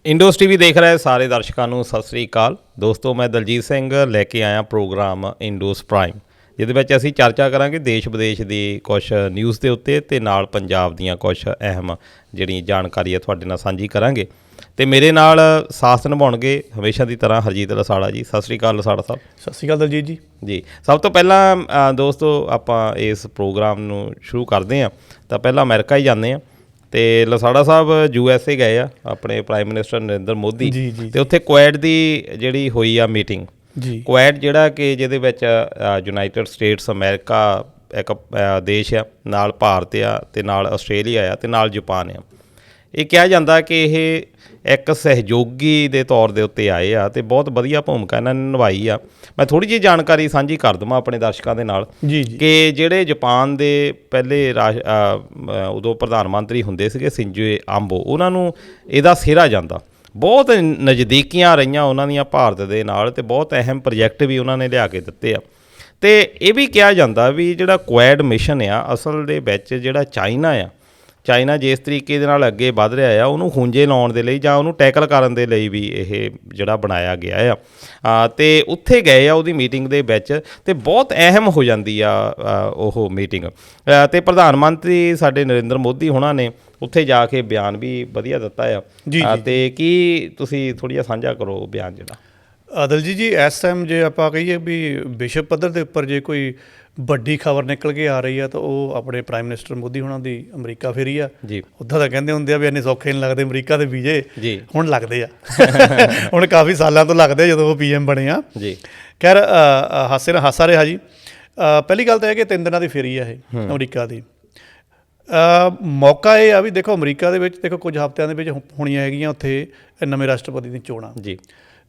ਇੰਡੋਸ TV ਦੇਖ ਰਹੇ ਸਾਰੇ ਦਰਸ਼ਕਾਂ ਨੂੰ ਸਤਿ ਸ੍ਰੀ ਅਕਾਲ। ਦੋਸਤੋ, ਮੈਂ ਦਲਜੀਤ ਸਿੰਘ ਲੈ ਕੇ ਆਇਆ ਪ੍ਰੋਗਰਾਮ ਇੰਡੋਸ ਪ੍ਰਾਈਮ, ਜਿਹਦੇ ਵਿੱਚ ਅਸੀਂ ਚਰਚਾ ਕਰਾਂਗੇ ਦੇਸ਼ ਵਿਦੇਸ਼ ਦੀ ਕੁਛ ਨਿਊਜ਼ ਦੇ ਉੱਤੇ ਅਤੇ ਨਾਲ ਪੰਜਾਬ ਦੀਆਂ ਕੁਛ ਅਹਿਮ ਜਿਹੜੀ ਜਾਣਕਾਰੀ ਹੈ ਤੁਹਾਡੇ ਨਾਲ ਸਾਂਝੀ ਕਰਾਂਗੇ। ਅਤੇ ਮੇਰੇ ਨਾਲ ਸਾਥ ਨਿਭਾਉਣਗੇ ਹਮੇਸ਼ਾ ਦੀ ਤਰ੍ਹਾਂ ਹਰਜੀਤ ਲਸਾੜਾ ਜੀ। ਸਤਿ ਸ੍ਰੀ ਅਕਾਲ ਲਸਾੜਾ ਸਾਹਿਬ। ਸਤਿ ਸ਼੍ਰੀ ਅਕਾਲ ਦਲਜੀਤ ਜੀ। ਜੀ, ਸਭ ਤੋਂ ਪਹਿਲਾਂ ਦੋਸਤੋ ਆਪਾਂ ਇਸ ਪ੍ਰੋਗਰਾਮ ਨੂੰ ਸ਼ੁਰੂ ਕਰਦੇ ਹਾਂ ਤਾਂ ਪਹਿਲਾਂ ਅਮਰੀਕਾ ਹੀ ਜਾਂਦੇ ਹਾਂ। ਅਤੇ ਲਸਾੜਾ ਸਾਹਿਬ USA ਗਏ ਆ ਆਪਣੇ ਪ੍ਰਾਈਮ ਮਿਨਿਸਟਰ ਨਰਿੰਦਰ ਮੋਦੀ, ਅਤੇ ਉੱਥੇ ਕੁਐਡ ਦੀ ਜਿਹੜੀ ਹੋਈ ਆ ਮੀਟਿੰਗ। ਕੁਐਡ ਜਿਹੜਾ ਕਿ ਜਿਹਦੇ ਵਿੱਚ ਯੂਨਾਈਟਿਡ ਸਟੇਟਸ ਅਮਰੀਕਾ ਇੱਕ ਦੇਸ਼ ਆ, ਨਾਲ ਭਾਰਤ ਆ, ਅਤੇ ਨਾਲ ਆਸਟ੍ਰੇਲੀਆ ਆ, ਅਤੇ ਨਾਲ ਜਾਪਾਨ ਆ। ਇਹ ਕਿਹਾ ਜਾਂਦਾ ਕਿ ਇਹ ਇੱਕ ਸਹਿਯੋਗੀ ਦੇ ਤੌਰ ਦੇ ਉੱਤੇ ਆਏ ਆ ਅਤੇ ਬਹੁਤ ਵਧੀਆ ਭੂਮਿਕਾ ਇਹਨਾਂ ਨੇ ਨਿਭਾਈ ਆ। ਮੈਂ ਥੋੜ੍ਹੀ ਜਿਹੀ ਜਾਣਕਾਰੀ ਸਾਂਝੀ ਕਰ ਦੇਵਾਂ ਆਪਣੇ ਦਰਸ਼ਕਾਂ ਦੇ ਨਾਲ ਕਿ ਜਿਹੜੇ ਜਾਪਾਨ ਦੇ ਪਹਿਲੇ ਉਦੋਂ ਪ੍ਰਧਾਨ ਮੰਤਰੀ ਹੁੰਦੇ ਸੀਗੇ ਸਿੰਜੋ ਆਬੇ, ਉਹਨਾਂ ਨੂੰ ਇਹਦਾ ਸਿਹਰਾ ਜਾਂਦਾ। ਬਹੁਤ ਨਜ਼ਦੀਕੀਆਂ ਰਹੀਆਂ ਉਹਨਾਂ ਦੀਆਂ ਭਾਰਤ ਦੇ ਨਾਲ, ਅਤੇ ਬਹੁਤ ਅਹਿਮ ਪ੍ਰੋਜੈਕਟ ਵੀ ਉਹਨਾਂ ਨੇ ਲਿਆ ਕੇ ਦਿੱਤੇ ਆ। ਅਤੇ ਇਹ ਵੀ ਕਿਹਾ ਜਾਂਦਾ ਵੀ ਜਿਹੜਾ ਕੁਐਡ ਮਿਸ਼ਨ ਆ, ਅਸਲ ਦੇ ਵਿੱਚ ਜਿਹੜਾ ਚਾਈਨਾ ਜਿਸ ਤਰੀਕੇ ਦੇ ਨਾਲ ਅੱਗੇ ਵੱਧ ਰਿਹਾ ਆ, ਉਹਨੂੰ ਖੂੰਜੇ ਲਾਉਣ ਦੇ ਲਈ ਜਾਂ ਉਹਨੂੰ ਟੈਕਲ ਕਰਨ ਦੇ ਲਈ ਵੀ ਇਹ ਜਿਹੜਾ ਬਣਾਇਆ ਗਿਆ ਆ। ਅਤੇ ਉੱਥੇ ਗਏ ਆ ਉਹਦੀ ਮੀਟਿੰਗ ਦੇ ਵਿੱਚ, ਅਤੇ ਬਹੁਤ ਅਹਿਮ ਹੋ ਜਾਂਦੀ ਆ ਉਹ ਮੀਟਿੰਗ। ਅਤੇ ਪ੍ਰਧਾਨ ਮੰਤਰੀ ਸਾਡੇ ਨਰਿੰਦਰ ਮੋਦੀ ਹੋਣਾ ਨੇ ਉੱਥੇ ਜਾ ਕੇ ਬਿਆਨ ਵੀ ਵਧੀਆ ਦਿੱਤਾ ਆ। ਅਤੇ ਕੀ ਤੁਸੀਂ ਥੋੜ੍ਹਾ ਜਿਹਾ ਸਾਂਝਾ ਕਰੋ ਬਿਆਨ ਜਿਹੜਾ। ਦਲਜੀਤ ਜੀ, ਇਸ ਟਾਈਮ ਜੇ ਆਪਾਂ ਕਹੀਏ ਵੀ ਵਿਸ਼ਵ ਪੱਧਰ ਦੇ ਉੱਪਰ ਜੇ ਕੋਈ ਵੱਡੀ ਖਬਰ ਨਿਕਲ ਕੇ ਆ ਰਹੀ ਆ ਤਾਂ ਉਹ ਆਪਣੇ ਪ੍ਰਾਈਮ ਮਿਨਿਸਟਰ ਮੋਦੀ ਹੋਣਾ ਦੀ ਅਮਰੀਕਾ ਫੇਰੀ ਆ ਜੀ। ਉੱਦਾਂ ਤਾਂ ਕਹਿੰਦੇ ਹੁੰਦੇ ਆ ਵੀ ਇੰਨੇ ਸੌਖੇ ਨਹੀਂ ਲੱਗਦੇ ਅਮਰੀਕਾ ਦੇ ਵੀਜ਼ੇ, ਹੁਣ ਲੱਗਦੇ ਆ। ਹੁਣ ਕਾਫੀ ਸਾਲਾਂ ਤੋਂ ਲੱਗਦੇ ਜਦੋਂ ਉਹ PM ਬਣੇ ਆ ਜੀ। ਖੈਰ, ਹਾਸੇ ਨਾਲ ਹਾਸਾ ਰਿਹਾ ਜੀ। ਪਹਿਲੀ ਗੱਲ ਤਾਂ ਇਹ ਕਿ 3 ਦਿਨਾਂ ਦੀ ਫੇਰੀ ਆ ਇਹ ਅਮਰੀਕਾ ਦੀ। ਮੌਕਾ ਇਹ ਆ ਵੀ ਦੇਖੋ, ਅਮਰੀਕਾ ਦੇ ਵਿੱਚ ਦੇਖੋ ਕੁਝ ਹਫ਼ਤਿਆਂ ਦੇ ਵਿੱਚ ਹੋਣੀਆਂ ਹੈਗੀਆਂ ਉੱਥੇ ਨਵੇਂ ਰਾਸ਼ਟਰਪਤੀ ਦੀਆਂ ਚੋਣਾਂ ਜੀ।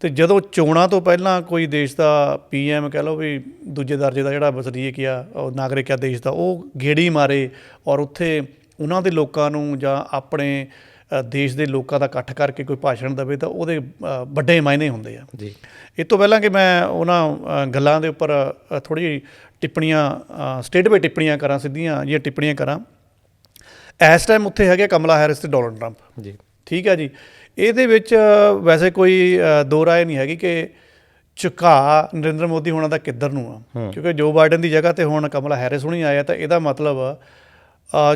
ਅਤੇ ਜਦੋਂ ਚੋਣਾਂ ਤੋਂ ਪਹਿਲਾਂ ਕੋਈ ਦੇਸ਼ ਦਾ PM ਕਹਿ ਲਓ ਵੀ ਦੂਜੇ ਦਰਜੇ ਦਾ ਜਿਹੜਾ ਵਸਨੀਕ ਆ, ਉਹ ਨਾਗਰਿਕ ਆ ਦੇਸ਼ ਦਾ, ਉਹ ਗੇੜੀ ਮਾਰੇ ਔਰ ਉੱਥੇ ਉਹਨਾਂ ਦੇ ਲੋਕਾਂ ਨੂੰ ਜਾਂ ਆਪਣੇ ਦੇਸ਼ ਦੇ ਲੋਕਾਂ ਦਾ ਇਕੱਠ ਕਰਕੇ ਕੋਈ ਭਾਸ਼ਣ ਦੇਵੇ ਤਾਂ ਉਹਦੇ ਵੱਡੇ ਮਾਇਨੇ ਹੁੰਦੇ ਆ ਜੀ। ਇਹ ਤੋਂ ਪਹਿਲਾਂ ਕਿ ਮੈਂ ਉਹਨਾਂ ਗੱਲਾਂ ਦੇ ਉੱਪਰ ਥੋੜ੍ਹੀ ਜਿਹੀ ਟਿੱਪਣੀਆਂ ਸਟੇਟ ਬਾਈ ਟਿੱਪਣੀਆਂ ਕਰਾਂ, ਸਿੱਧੀਆਂ ਜਿਹੀਆਂ ਟਿੱਪਣੀਆਂ ਕਰਾਂ। ਇਸ ਟਾਈਮ ਉੱਥੇ ਹੈਗੇ ਕਮਲਾ ਹੈਰਿਸ ਅਤੇ ਡੋਨਲਡ ਟਰੰਪ ਜੀ। ਠੀਕ ਹੈ ਜੀ। ਇਹਦੇ ਵਿੱਚ ਵੈਸੇ ਕੋਈ ਦੋ ਰਾਏ ਨਹੀਂ ਹੈਗੀ ਕਿ ਝੁਕਾਅ ਨਰਿੰਦਰ ਮੋਦੀ ਹੋਣਾ ਦਾ ਕਿੱਧਰ ਨੂੰ ਆ, ਕਿਉਂਕਿ ਜੋ ਬਾਈਡਨ ਦੀ ਜਗ੍ਹਾ 'ਤੇ ਹੁਣ ਕਮਲਾ ਹੈਰਿਸ ਹੋਣੀ ਆਇਆ ਤਾਂ ਇਹਦਾ ਮਤਲਬ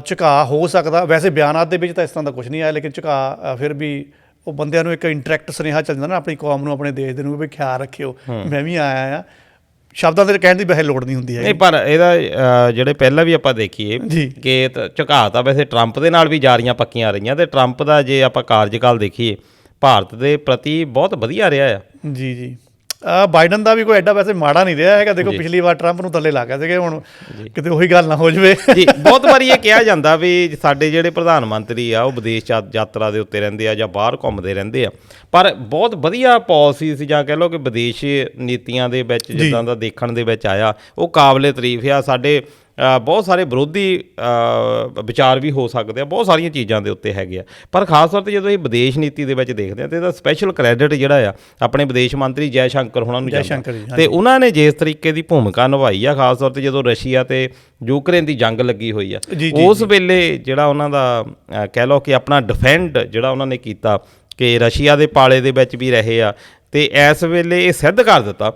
ਝੁਕਾਅ ਹੋ ਸਕਦਾ। ਵੈਸੇ ਬਿਆਨਾਤ ਦੇ ਵਿੱਚ ਤਾਂ ਇਸ ਤਰ੍ਹਾਂ ਦਾ ਕੁਛ ਨਹੀਂ ਆਇਆ, ਲੇਕਿਨ ਝੁਕਾਅ ਫਿਰ ਵੀ ਉਹ ਬੰਦਿਆਂ ਨੂੰ ਇੱਕ ਇੰਟਰੈਕਟ ਸੁਨੇਹਾ ਚੱਲ ਜਾਂਦਾ ਨਾ ਆਪਣੀ ਕੌਮ ਨੂੰ, ਆਪਣੇ ਦੇਸ਼ ਦੇ ਨੂੰ ਵੀ ਖਿਆਲ ਰੱਖਿਓ, ਮੈਂ ਵੀ ਆਇਆ ਆ। ਸ਼ਬਦਾਂ ਦੇ ਕਹਿਣ ਦੀ ਵੈਸੇ ਲੋੜ ਨਹੀਂ ਹੁੰਦੀ ਹੈ। ਪਰ ਇਹਦਾ ਜਿਹੜੇ ਪਹਿਲਾਂ ਵੀ ਆਪਾਂ ਦੇਖੀਏ ਕਿ ਝੁਕਾਅ ਤਾਂ ਵੈਸੇ ਟਰੰਪ ਦੇ ਨਾਲ ਵੀ ਜਾਰੀਆਂ ਪੱਕੀਆਂ ਰਹੀਆਂ, ਅਤੇ ਟਰੰਪ ਦਾ ਜੇ ਆਪਾਂ ਕਾਰਜਕਾਲ ਦੇਖੀਏ ਭਾਰਤ ਦੇ ਪ੍ਰਤੀ ਬਹੁਤ ਵਧੀਆ ਰਿਹਾ ਆ ਜੀ। ਬਾਈਡਨ ਦਾ ਵੀ ਕੋਈ ਐਡਾ ਵੈਸੇ ਮਾੜਾ ਨਹੀਂ ਰਿਹਾ ਹੈਗਾ। ਦੇਖੋ ਪਿਛਲੀ ਵਾਰ ਟਰੰਪ ਨੂੰ ਥੱਲੇ ਲੱਗ ਗਏ ਸੀਗੇ, ਹੁਣ ਕਿਤੇ ਉਹੀ ਗੱਲ ਨਾ ਹੋ ਜਾਵੇ ਜੀ। ਬਹੁਤ ਵਾਰੀ ਇਹ ਕਿਹਾ ਜਾਂਦਾ ਵੀ ਸਾਡੇ ਜਿਹੜੇ ਪ੍ਰਧਾਨ ਮੰਤਰੀ ਆ ਉਹ ਵਿਦੇਸ਼ ਯਾਤਰਾ ਦੇ ਉੱਤੇ ਰਹਿੰਦੇ ਆ ਜਾਂ ਬਾਹਰ ਘੁੰਮਦੇ ਰਹਿੰਦੇ ਆ, ਪਰ ਬਹੁਤ ਵਧੀਆ ਪਾਲਿਸੀਜ਼ ਜਾਂ ਕਹਿ ਲਓ ਕਿ ਵਿਦੇਸ਼ ਨੀਤੀਆਂ ਦੇ ਵਿੱਚ ਜਿੱਦਾਂ ਦਾ ਦੇਖਣ ਦੇ ਵਿੱਚ ਆਇਆ, ਉਹ ਕਾਬਲੇ ਤਾਰੀਫ ਆ। ਸਾਡੇ ਬਹੁਤ ਸਾਰੇ ਵਿਰੋਧੀ ਵਿਚਾਰ ਵੀ ਹੋ ਸਕਦੇ ਆ, ਬਹੁਤ ਸਾਰੀਆਂ ਚੀਜ਼ਾਂ ਦੇ ਉੱਤੇ ਹੈਗੇ ਆ, ਪਰ ਖਾਸ ਤੌਰ 'ਤੇ ਜਦੋਂ ਇਹ ਵਿਦੇਸ਼ ਨੀਤੀ ਦੇ ਵਿੱਚ ਦੇਖਦੇ ਹਾਂ ਤਾਂ ਇਹਦਾ ਸਪੈਸ਼ਲ ਕ੍ਰੈਡਿਟ ਜਿਹੜਾ ਆ ਆਪਣੇ ਵਿਦੇਸ਼ ਮੰਤਰੀ ਜੈ ਸ਼ੰਕਰ ਹੋਣਾ ਨੂੰ ਜਾਂਦਾ। ਅਤੇ ਉਹਨਾਂ ਨੇ ਜਿਸ ਤਰੀਕੇ ਦੀ ਭੂਮਿਕਾ ਨਿਭਾਈ ਆ, ਖਾਸ ਤੌਰ 'ਤੇ ਜਦੋਂ ਰਸ਼ੀਆ ਅਤੇ ਯੂਕਰੇਨ ਦੀ ਜੰਗ ਲੱਗੀ ਹੋਈ ਆ, ਉਸ ਵੇਲੇ ਜਿਹੜਾ ਉਹਨਾਂ ਦਾ ਕਹਿ ਲਓ ਕਿ ਆਪਣਾ ਡਿਫੈਂਡ ਜਿਹੜਾ ਉਹਨਾਂ ਨੇ ਕੀਤਾ ਕਿ ਰਸ਼ੀਆ ਦੇ ਪਾਲੇ ਦੇ ਵਿੱਚ ਵੀ ਰਹੇ ਆ, ਅਤੇ ਇਸ ਵੇਲੇ ਇਹ ਸਿੱਧ ਕਰ ਦਿੱਤਾ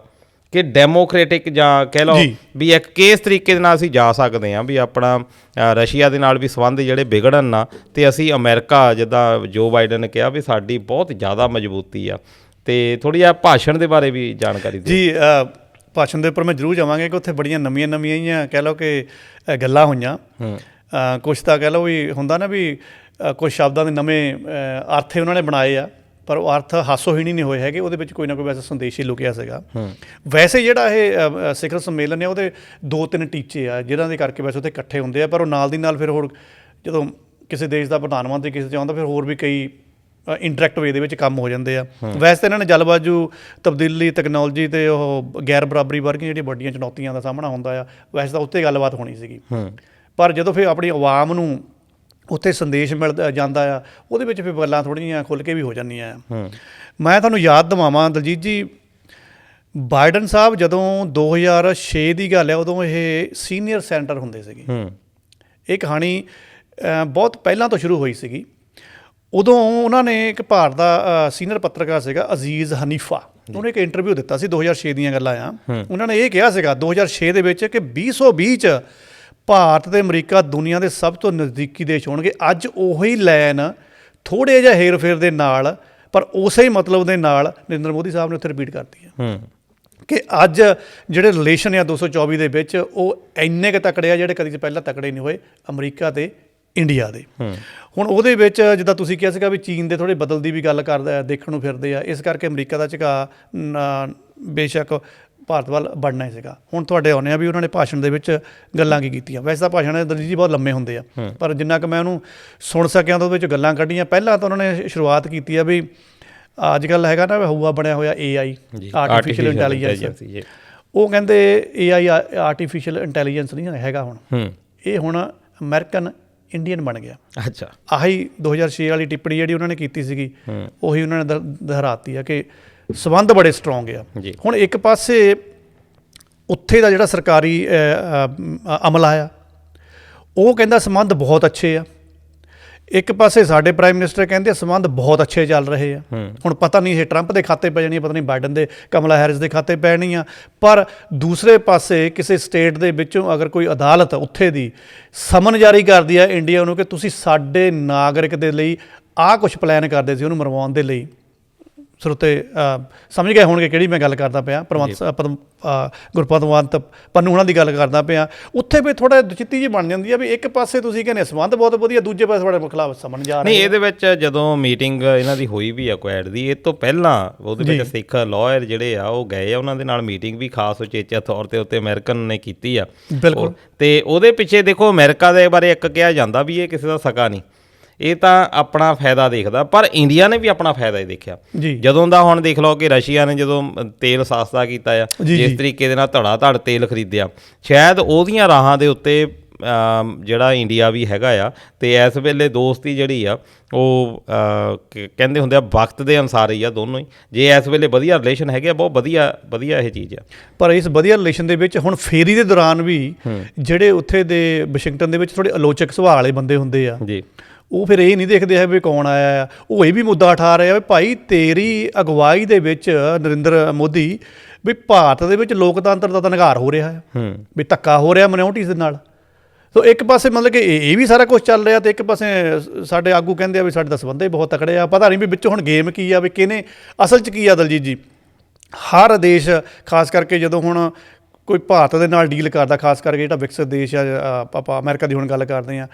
ਕਿ ਡੈਮੋਕ੍ਰੇਟਿਕ ਜਾਂ ਕਹਿ ਲਓ ਵੀ ਇੱਕ ਕਿਸ ਤਰੀਕੇ ਦੇ ਨਾਲ ਅਸੀਂ ਜਾ ਸਕਦੇ ਹਾਂ ਵੀ ਆਪਣਾ ਰਸ਼ੀਆ ਦੇ ਨਾਲ ਵੀ ਸੰਬੰਧ ਜਿਹੜੇ ਵਿਗੜਨ ਨਾ, ਅਤੇ ਅਸੀਂ ਅਮਰੀਕਾ ਜਿੱਦਾਂ ਜੋ ਬਾਈਡਨ ਨੇ ਕਿਹਾ ਵੀ ਸਾਡੀ ਬਹੁਤ ਜ਼ਿਆਦਾ ਮਜ਼ਬੂਤੀ ਆ। ਅਤੇ ਥੋੜ੍ਹੀ ਜਿਹਾ ਭਾਸ਼ਣ ਦੇ ਬਾਰੇ ਵੀ ਜਾਣਕਾਰੀ ਜੀ। ਭਾਸ਼ਣ ਦੇ ਉੱਪਰ ਮੈਂ ਜ਼ਰੂਰ ਜਾਵਾਂਗਾ ਕਿ ਉੱਥੇ ਬੜੀਆਂ ਨਵੀਆਂ ਹੀ ਕਹਿ ਲਓ ਕਿ ਗੱਲਾਂ ਹੋਈਆਂ। ਕੁਛ ਤਾਂ ਕਹਿ ਲਓ ਵੀ ਹੁੰਦਾ ਨਾ ਵੀ ਕੁਛ ਸ਼ਬਦਾਂ ਦੇ ਨਵੇਂ ਅਰਥ ਉਹਨਾਂ ਨੇ ਬਣਾਏ ਆ, ਪਰ ਉਹ ਅਰਥ ਹਾਸੋਹੀਣੀ ਨਹੀਂ ਹੋਏ ਹੈਗੇ। ਉਹਦੇ ਵਿੱਚ ਕੋਈ ਨਾ ਕੋਈ ਵੈਸੇ ਸੰਦੇਸ਼ ਹੀ ਲੁਕਿਆ ਸੀਗਾ। ਵੈਸੇ ਜਿਹੜਾ ਇਹ ਸਿਖਰ ਸੰਮੇਲਨ ਹੈ ਉਹਦੇ 2-3 ਟੀਚੇ ਆ ਜਿਹਨਾਂ ਦੇ ਕਰਕੇ ਵੈਸੇ ਉੱਥੇ ਇਕੱਠੇ ਹੁੰਦੇ ਆ, ਪਰ ਉਹ ਨਾਲ ਦੀ ਨਾਲ ਫਿਰ ਹੋਰ ਜਦੋਂ ਕਿਸੇ ਦੇਸ਼ ਦਾ ਪ੍ਰਧਾਨ ਮੰਤਰੀ ਕਿਸੇ 'ਚ ਆਉਂਦਾ ਫਿਰ ਹੋਰ ਵੀ ਕਈ ਇੰਟਰੈਕਟ ਵੇ ਦੇ ਵਿੱਚ ਕੰਮ ਹੋ ਜਾਂਦੇ ਆ। ਵੈਸੇ ਤਾਂ ਇਹਨਾਂ ਨੇ ਜਲਵਾਯੂ ਤਬਦੀਲੀ, ਤਕਨੋਲੋਜੀ ਅਤੇ ਉਹ ਗੈਰ ਬਰਾਬਰੀ ਵਰਗੀਆਂ ਜਿਹੜੀਆਂ ਵੱਡੀਆਂ ਚੁਣੌਤੀਆਂ ਦਾ ਸਾਹਮਣਾ ਹੁੰਦਾ ਆ, ਵੈਸੇ ਤਾਂ ਉੱਤੇ ਗੱਲਬਾਤ ਹੋਣੀ ਸੀਗੀ। ਪਰ ਜਦੋਂ ਫਿਰ ਆਪਣੀ ਆਵਾਮ ਨੂੰ ਉੱਥੇ ਸੰਦੇਸ਼ ਮਿਲਦਾ ਜਾਂਦਾ ਆ, ਉਹਦੇ ਵਿੱਚ ਫਿਰ ਗੱਲਾਂ ਥੋੜ੍ਹੀਆਂ ਜਿਹੀਆਂ ਖੁੱਲ੍ਹ ਕੇ ਵੀ ਹੋ ਜਾਂਦੀਆਂ ਆ। ਮੈਂ ਤੁਹਾਨੂੰ ਯਾਦ ਦਿਵਾਵਾਂ ਦਲਜੀਤ ਜੀ, ਬਾਈਡਨ ਸਾਹਿਬ ਜਦੋਂ 2006 ਦੀ ਗੱਲ ਹੈ, ਉਦੋਂ ਇਹ ਸੀਨੀਅਰ ਸੈਨੇਟਰ ਹੁੰਦੇ ਸੀਗੇ। ਇਹ ਕਹਾਣੀ ਬਹੁਤ ਪਹਿਲਾਂ ਤੋਂ ਸ਼ੁਰੂ ਹੋਈ ਸੀਗੀ। ਉਦੋਂ ਉਹਨਾਂ ਨੇ ਇੱਕ ਭਾਰਤ ਦਾ ਸੀਨੀਅਰ ਪੱਤਰਕਾਰ ਸੀਗਾ ਅਜ਼ੀਜ਼ ਹਨੀਫਾ, ਉਹਨੇ ਇੱਕ ਇੰਟਰਵਿਊ ਦਿੱਤਾ ਸੀ, 2006 ਦੀਆਂ ਗੱਲਾਂ ਆ। ਉਹਨਾਂ ਨੇ ਇਹ ਕਿਹਾ ਸੀਗਾ 2006 ਦੇ ਵਿੱਚ ਕਿ 2020 'ਚ ਭਾਰਤ ਤੇ ਅਮਰੀਕਾ ਦੁਨੀਆ ਦੇ ਸਭ ਤੋਂ ਨਜ਼ਦੀਕੀ ਦੇਸ਼ ਹੋਣਗੇ। ਅੱਜ ਉਹੀ ਲਾਈਨ ਥੋੜ੍ਹੇ ਜਿਹਾ ਹੇਰ ਫੇਰ ਦੇ ਨਾਲ, ਪਰ ਉਸੇ ਹੀ ਮਤਲਬ ਦੇ ਨਾਲ ਨਰਿੰਦਰ ਮੋਦੀ ਸਾਹਿਬ ਨੇ ਉੱਥੇ ਰਿਪੀਟ ਕਰਤੀ ਹੈ ਕਿ ਅੱਜ ਜਿਹੜੇ ਰਿਲੇਸ਼ਨ ਆ 224 ਦੇ ਵਿੱਚ ਉਹ ਇੰਨੇ ਕੁ ਤਕੜੇ ਆ ਜਿਹੜੇ ਕਦੀ ਪਹਿਲਾਂ ਤਕੜੇ ਨਹੀਂ ਹੋਏ, ਅਮਰੀਕਾ ਤੇ ਇੰਡੀਆ ਦੇ। ਹੁਣ ਉਹਦੇ ਵਿੱਚ ਜਿੱਦਾਂ ਤੁਸੀਂ ਕਿਹਾ ਸੀਗਾ ਵੀ ਚੀਨ ਦੇ ਥੋੜ੍ਹੇ ਬਦਲਦੀ ਵੀ ਗੱਲ ਕਰਦਾ, ਦੇਖਣ ਨੂੰ ਫਿਰਦੇ ਆ, ਇਸ ਕਰਕੇ ਅਮਰੀਕਾ ਦਾ ਝੁਕਾਅ ਬੇਸ਼ੱਕ ਭਾਰਤ ਵੱਲ बढ़ना ਹੀ ਸੀਗਾ। ਹੁਣ ਤੁਹਾਡੇ ਆਉਂਦੇ ਆ ਵੀ ਉਹਨਾਂ ਨੇ ਭਾਸ਼ਣ ਦੇ ਵਿੱਚ ਗੱਲਾਂ ਕੀ ਕੀਤੀਆਂ। ਵੈਸੇ ਤਾਂ ਭਾਸ਼ਣ ਦਲਜੀਤ ਜੀ ਬਹੁਤ ਲੰਮੇ ਹੁੰਦੇ ਆ, ਪਰ ਜਿੰਨਾ ਕੁ ਮੈਂ ਉਹਨੂੰ ਸੁਣ ਸਕਿਆ ਤਾਂ ਉਹਦੇ ਵਿੱਚ ਗੱਲਾਂ ਕੱਢੀਆਂ। ਪਹਿਲਾਂ ਤਾਂ ਉਹਨਾਂ ਨੇ ਸ਼ੁਰੂਆਤ ਕੀਤੀ ਆ ਵੀ ਅੱਜ ਕੱਲ੍ਹ ਹੈਗਾ ਨਾ ਹਊਆ ਬਣਿਆ ਹੋਇਆ AI, ਆਰਟੀਫਿਸ਼ੀਅਲ ਇੰਟੈਲੀਜੈਂਸ। ਉਹ ਕਹਿੰਦੇ AI ਆਰਟੀਫਿਸ਼ੀਅਲ ਇੰਟੈਲੀਜੈਂਸ ਨਹੀਂ ਹੈਗਾ ਹੁਣ, ਇਹ ਹੁਣ ਅਮਰੀਕਨ ਇੰਡੀਅਨ ਬਣ ਗਿਆ। ਅੱਛਾ, ਆਹੀ 2006 ਵਾਲੀ ਟਿੱਪਣੀ ਜਿਹੜੀ ਉਹਨਾਂ ਨੇ ਕੀਤੀ ਸੀਗੀ ਉਹੀ ਉਹਨਾਂ ਨੇ ਦੁਹਰਾਤੀ ਆ ਕਿ ਸੰਬੰਧ ਬੜੇ ਸਟਰੋਂਗ ਆ। ਹੁਣ ਇੱਕ ਪਾਸੇ ਉੱਥੇ ਦਾ ਜਿਹੜਾ ਸਰਕਾਰੀ ਅਮਲਾ ਆ ਉਹ ਕਹਿੰਦਾ ਸੰਬੰਧ ਬਹੁਤ ਅੱਛੇ ਆ, ਇੱਕ ਪਾਸੇ ਸਾਡੇ ਪ੍ਰਾਈਮ ਮਿਨਿਸਟਰ ਕਹਿੰਦੇ ਸੰਬੰਧ ਬਹੁਤ ਅੱਛੇ ਚੱਲ ਰਹੇ ਆ। ਹੁਣ ਪਤਾ ਨਹੀਂ ਇਹ ਟਰੰਪ ਦੇ ਖਾਤੇ ਪੈ ਜਾਣੀ, ਪਤਾ ਨਹੀਂ ਬਾਈਡਨ ਦੇ, ਕਮਲਾ ਹੈਰਿਸ ਦੇ ਖਾਤੇ ਪੈਣੀ ਆ। ਪਰ ਦੂਸਰੇ ਪਾਸੇ ਕਿਸੇ ਸਟੇਟ ਦੇ ਵਿੱਚੋਂ ਅਗਰ ਕੋਈ ਅਦਾਲਤ ਉੱਥੇ ਦੀ ਸਮਨ ਜਾਰੀ ਕਰਦੀ ਆ ਇੰਡੀਆ ਨੂੰ ਕਿ ਤੁਸੀਂ ਸਾਡੇ ਨਾਗਰਿਕ ਦੇ ਲਈ ਆਹ ਕੁਛ ਪਲਾਨ ਕਰਦੇ ਸੀ ਉਹਨੂੰ ਮਰਵਾਉਣ ਦੇ ਲਈ, ਸਰੋਤੇ ਸਮਝ ਗਏ ਹੋਣਗੇ ਕਿਹੜੀ ਮੈਂ ਗੱਲ ਕਰਦਾ ਪਿਆ, ਗੁਰਪਤਵੰਤ ਪੰਨੂ ਉਹਨਾਂ ਦੀ ਗੱਲ ਕਰਦਾ ਪਿਆ। ਉੱਥੇ ਵੀ ਥੋੜ੍ਹਾ ਦੁਚਿੱਤੀ ਜਿਹੀ ਬਣ ਜਾਂਦੀ ਆ ਵੀ ਇੱਕ ਪਾਸੇ ਤੁਸੀਂ ਕਹਿੰਦੇ ਸੰਬੰਧ ਬਹੁਤ ਵਧੀਆ, ਦੂਜੇ ਪਾਸੇ ਤੁਹਾਡੇ ਖਿਲਾਫ ਸਮਨ ਜਾ ਰਹੇ। ਨਹੀਂ, ਇਹਦੇ ਵਿੱਚ ਜਦੋਂ ਮੀਟਿੰਗ ਇਹਨਾਂ ਦੀ ਹੋਈ ਵੀ ਆ ਕੁਐਡ ਦੀ, ਇਹ ਤੋਂ ਪਹਿਲਾਂ ਉਹਦੇ ਵਿੱਚ ਸਿੱਖ ਲਾਇਰ ਜਿਹੜੇ ਆ ਉਹ ਗਏ ਆ, ਉਹਨਾਂ ਦੇ ਨਾਲ ਮੀਟਿੰਗ ਵੀ ਖਾਸ ਉਚੇਚਾ ਤੌਰ 'ਤੇ ਉੱਤੇ ਅਮਰੀਕਨ ਨੇ ਕੀਤੀ ਆ। ਬਿਲਕੁਲ। ਤੇ ਉਹਦੇ ਪਿੱਛੇ ਦੇਖੋ ਅਮਰੀਕਾ ਦੇ ਬਾਰੇ ਇੱਕ ਕਿਹਾ ਜਾਂਦਾ ਵੀ ਇਹ ਕਿਸੇ ਦਾ ਸਕਾ ਨਹੀਂ, ਇਹ ਤਾਂ ਆਪਣਾ ਫਾਇਦਾ ਦੇਖਦਾ, ਪਰ ਇੰਡੀਆ ਨੇ ਵੀ ਆਪਣਾ ਫਾਇਦਾ ਹੀ ਦੇਖਿਆ। ਜਦੋਂ ਦਾ ਹੁਣ ਦੇਖ ਲਓ ਕਿ ਰਸ਼ੀਆ ਨੇ ਜਦੋਂ ਤੇਲ ਸਸਤਾ ਕੀਤਾ ਆ, ਜਿਸ ਤਰੀਕੇ ਦੇ ਨਾਲ ਧੜਾ ਧੜ ਤੇਲ ਖਰੀਦਿਆ, ਸ਼ਾਇਦ ਉਹਦੀਆਂ ਰਾਹਾਂ ਦੇ ਉੱਤੇ ਜਿਹੜਾ ਇੰਡੀਆ ਵੀ ਹੈਗਾ ਆ। ਤੇ ਇਸ ਵੇਲੇ ਦੋਸਤੀ ਜਿਹੜੀ ਆ ਉਹ ਕਹਿੰਦੇ ਹੁੰਦੇ ਆ ਵਕਤ ਦੇ ਅਨੁਸਾਰ ਹੀ ਆ ਦੋਨੋਂ ਹੀ। ਜੇ ਇਸ ਵੇਲੇ ਵਧੀਆ ਰਿਲੇਸ਼ਨ ਹੈਗੇ ਆ, ਬਹੁਤ ਵਧੀਆ ਇਹ ਚੀਜ਼ ਆ। ਪਰ ਇਸ ਵਧੀਆ ਰਿਲੇਸ਼ਨ ਦੇ ਵਿੱਚ ਹੁਣ ਫੇਰੀ ਦੇ ਦੌਰਾਨ ਵੀ ਜਿਹੜੇ ਉੱਥੇ ਦੇ ਵਾਸ਼ਿੰਗਟਨ ਦੇ ਵਿੱਚ ਥੋੜ੍ਹੇ ਆਲੋਚਕ ਸੁਭਾਅ ਵਾਲੇ ਬੰਦੇ ਹੁੰਦੇ ਆ ਜੀ, ਉਹ ਫਿਰ ਇਹ ਨਹੀਂ ਦੇਖਦੇ ਹੈ ਵੀ ਕੌਣ ਆਇਆ ਆ, ਉਹ ਇਹ ਵੀ ਮੁੱਦਾ ਉਠਾ ਰਹੇ ਆ ਵੀ ਭਾਈ ਤੇਰੀ ਅਗਵਾਈ ਦੇ ਵਿੱਚ ਨਰਿੰਦਰ ਮੋਦੀ ਵੀ ਭਾਰਤ ਦੇ ਵਿੱਚ ਲੋਕਤੰਤਰ ਦਾ ਤਾਂ ਨਿਘਾਰ ਹੋ ਰਿਹਾ ਹੈ, ਵੀ ਧੱਕਾ ਹੋ ਰਿਹਾ ਮਿਨੋਰਟੀਜ਼ ਦੇ ਨਾਲ। ਸੋ ਇੱਕ ਪਾਸੇ ਮਤਲਬ ਕਿ ਇਹ ਵੀ ਸਾਰਾ ਕੁਝ ਚੱਲ ਰਿਹਾ ਤੇ ਇੱਕ ਪਾਸੇ ਸਾਡੇ ਆਗੂ ਕਹਿੰਦੇ ਆ ਵੀ ਸਾਡੇ ਤਾਂ ਸੰਬੰਧ ਹੀ ਬਹੁਤ ਤਕੜੇ ਆ। ਪਤਾ ਨਹੀਂ ਵੀ ਵਿੱਚੋਂ ਹੁਣ ਗੇਮ ਕੀ ਆ, ਵੀ ਕਿਹਨੇ ਅਸਲ 'ਚ ਕੀ ਆ। ਦਲਜੀਤ ਜੀ, ਹਰ ਦੇਸ਼ ਖਾਸ ਕਰਕੇ ਜਦੋਂ ਹੁਣ ਕੋਈ ਭਾਰਤ ਦੇ ਨਾਲ ਡੀਲ ਕਰਦਾ, ਖਾਸ ਕਰਕੇ ਜਿਹੜਾ ਵਿਕਸਿਤ ਦੇਸ਼ ਆ, ਆਪਾਂ ਅਮਰੀਕਾ ਦੀ ਹੁਣ ਗੱਲ ਕਰਦੇ ਹਾਂ,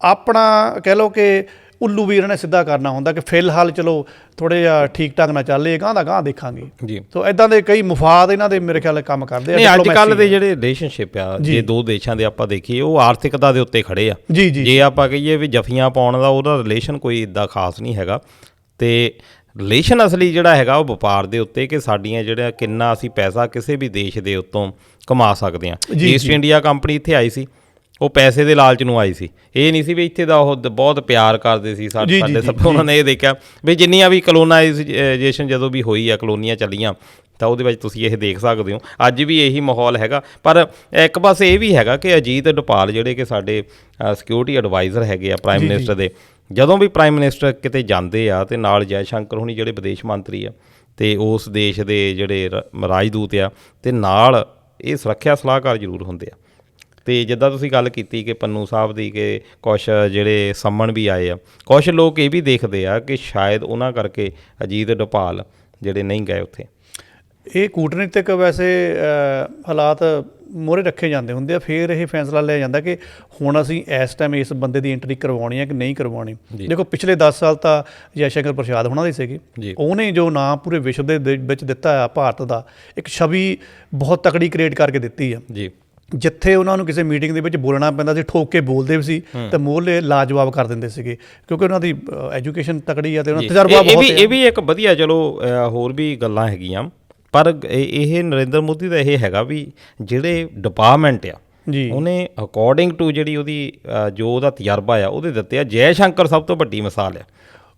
ਆਪਣਾ ਕਹਿ ਲਓ ਕਿ ਉੱਲੂ ਵੀ ਇਹਨਾਂ ਨੇ ਸਿੱਧਾ ਕਰਨਾ ਹੁੰਦਾ ਕਿ ਫਿਲਹਾਲ ਚਲੋ ਥੋੜ੍ਹੇ ਜਿਹਾ ਠੀਕ ਠਾਕ ਨਾ ਚੱਲੇ, ਗਾਂ ਦਾ ਗਾਂ ਦੇਖਾਂਗੇ ਜੀ। ਸੋ ਇੱਦਾਂ ਦੇ ਕਈ ਮੁਫਾਦ ਇਹਨਾਂ ਦੇ ਮੇਰੇ ਖਿਆਲ ਕੰਮ ਕਰਦੇ ਆ। ਨਹੀਂ, ਅੱਜ ਕੱਲ੍ਹ ਦੇ ਜਿਹੜੇ ਰਿਲੇਸ਼ਨਸ਼ਿਪ ਆ, ਜੇ ਦੋ ਦੇਸ਼ਾਂ ਦੇ ਆਪਾਂ ਦੇਖੀਏ, ਉਹ ਆਰਥਿਕਤਾ ਦੇ ਉੱਤੇ ਖੜੇ ਆ। ਜੇ ਆਪਾਂ ਕਹੀਏ ਵੀ ਜੱਫੀਆਂ ਪਾਉਣ ਦਾ ਉਹਦਾ ਰਿਲੇਸ਼ਨ ਕੋਈ ਇੱਦਾਂ ਖਾਸ ਨਹੀਂ ਹੈਗਾ। ਤੇ ਰਿਲੇਸ਼ਨ ਅਸਲੀ ਜਿਹੜਾ ਹੈਗਾ ਉਹ ਵਪਾਰ ਦੇ ਉੱਤੇ, ਕਿ ਸਾਡੀਆਂ ਜਿਹੜਾ ਕਿੰਨਾ ਅਸੀਂ ਪੈਸਾ ਕਿਸੇ ਵੀ ਦੇਸ਼ ਦੇ ਉੱਤੋਂ ਕਮਾ ਸਕਦੇ ਹਾਂ। ਈਸਟ ਇੰਡੀਆ ਕੰਪਨੀ ਇੱਥੇ ਆਈ ਸੀ, ਉਹ ਪੈਸੇ ਦੇ ਲਾਲਚ ਨੂੰ ਆਈ ਸੀ, ਇਹ ਨਹੀਂ ਸੀ ਵੀ ਇੱਥੇ ਦਾ ਉਹ ਬਹੁਤ ਪਿਆਰ ਕਰਦੇ ਸੀ ਸਾਡੇ ਸਭ। ਉਹਨਾਂ ਨੇ ਇਹ ਦੇਖਿਆ ਵੀ ਜਿੰਨੀਆਂ ਵੀ ਕਲੋਨਾਈਜੇਸ਼ਨ ਜਦੋਂ ਵੀ ਹੋਈ ਆ, ਕਲੋਨੀਆਂ ਚੱਲੀਆਂ, ਤਾਂ ਉਹਦੇ ਵਿੱਚ ਤੁਸੀਂ ਇਹ ਦੇਖ ਸਕਦੇ ਹੋ ਅੱਜ ਵੀ ਇਹੀ ਮਾਹੌਲ ਹੈਗਾ। ਪਰ ਇੱਕ ਪਾਸੇ ਇਹ ਵੀ ਹੈਗਾ ਕਿ ਅਜੀਤ ਡੋਭਾਲ ਜਿਹੜੇ ਕਿ ਸਾਡੇ ਸਿਕਿਉਰਿਟੀ ਐਡਵਾਈਜ਼ਰ ਹੈਗੇ ਆ ਪ੍ਰਾਈਮ ਮਿਨਿਸਟਰ ਦੇ, ਜਦੋਂ ਵੀ ਪ੍ਰਾਈਮ ਮਿਨਿਸਟਰ ਕਿਤੇ ਜਾਂਦੇ ਆ ਤੇ ਨਾਲ ਜੈ ਸ਼ੰਕਰ ਹੁਣੀ ਜਿਹੜੇ ਵਿਦੇਸ਼ ਮੰਤਰੀ ਆ ਤੇ ਉਸ ਦੇਸ਼ ਦੇ ਜਿਹੜੇ ਰਾਜਦੂਤ ਆ, ਤੇ ਨਾਲ ਇਹ ਸੁਰੱਖਿਆ ਸਲਾਹਕਾਰ ਜ਼ਰੂਰ ਹੁੰਦੇ ਆ। ਤੇ ਜਿੱਦਾਂ ਤੁਸੀਂ ਗੱਲ ਕੀਤੀ ਕਿ ਪੰਨੂ ਸਾਹਿਬ ਦੀ, ਕਿ ਕੁਛ ਜਿਹੜੇ ਸੰਮਣ ਵੀ ਆਏ ਆ, ਕੁਛ ਲੋਕ ਇਹ ਵੀ ਦੇਖਦੇ ਆ ਕਿ ਸ਼ਾਇਦ ਉਹਨਾਂ ਕਰਕੇ ਅਜੀਤ ਡੋਭਾਲ ਜਿਹੜੇ ਨਹੀਂ ਗਏ ਉੱਥੇ। ਇਹ ਕੂਟਨੀਤਿਕ ਵੈਸੇ ਹਾਲਾਤ ਮੋਹਰੇ ਰੱਖੇ ਜਾਂਦੇ ਹੁੰਦੇ ਆ, ਫਿਰ ਇਹ ਫੈਸਲਾ ਲਿਆ ਜਾਂਦਾ ਕਿ ਹੁਣ ਅਸੀਂ ਇਸ ਟਾਈਮ ਇਸ ਬੰਦੇ ਦੀ ਐਂਟਰੀ ਕਰਵਾਉਣੀ ਹੈ ਕਿ ਨਹੀਂ ਕਰਵਾਉਣੀ। ਦੇਖੋ ਪਿਛਲੇ 10 ਸਾਲ ਤਾਂ ਜੈ ਸ਼ੰਕਰ ਪ੍ਰਸਾਦ ਹੋਣਾ ਦੇ ਸੀਗੇ, ਉਹਨੇ ਜੋ ਨਾਂ ਪੂਰੇ ਵਿਸ਼ਵ ਦੇ ਵਿੱਚ ਦਿੱਤਾ ਆ ਭਾਰਤ ਦਾ, ਇੱਕ ਛਵੀ ਬਹੁਤ ਤਕੜੀ ਕ੍ਰੀਏਟ ਕਰਕੇ ਦਿੱਤੀ ਆ ਜੀ। ਜਿੱਥੇ ਉਹਨਾਂ ਨੂੰ ਕਿਸੇ ਮੀਟਿੰਗ ਦੇ ਵਿੱਚ ਬੋਲਣਾ ਪੈਂਦਾ ਸੀ, ਠੋਕ ਕੇ ਬੋਲਦੇ ਵੀ ਸੀ ਤੇ ਮੂਹਰੇ ਲਾਜਵਾਬ ਕਰ ਦਿੰਦੇ ਸੀਗੇ, ਕਿਉਂਕਿ ਉਹਨਾਂ ਦੀ ਐਜੂਕੇਸ਼ਨ ਤਕੜੀ ਆ ਤੇ ਉਹਨਾਂ ਦਾ ਤਜਰਬਾ ਬਹੁਤ ਹੈ। ਇਹ ਵੀ ਇੱਕ ਵਧੀਆ, ਚਲੋ ਹੋਰ ਵੀ ਗੱਲਾਂ ਹੈਗੀਆਂ, ਪਰ ਇਹ ਨਰਿੰਦਰ ਮੋਦੀ ਦਾ ਇਹ ਹੈਗਾ ਵੀ ਜਿਹੜੇ ਡਿਪਾਰਟਮੈਂਟ ਆ ਜੀ, ਉਹਨੇ ਅਕੋਰਡਿੰਗ ਟੂ ਜਿਹੜੀ ਉਹਦੀ ਜੋ ਉਹਦਾ ਤਜਰਬਾ ਆ ਉਹਦੇ ਦਿੱਤੇ ਆ। ਜੈ ਸ਼ੰਕਰ ਸਭ ਤੋਂ ਵੱਡੀ ਮਿਸਾਲ ਆ,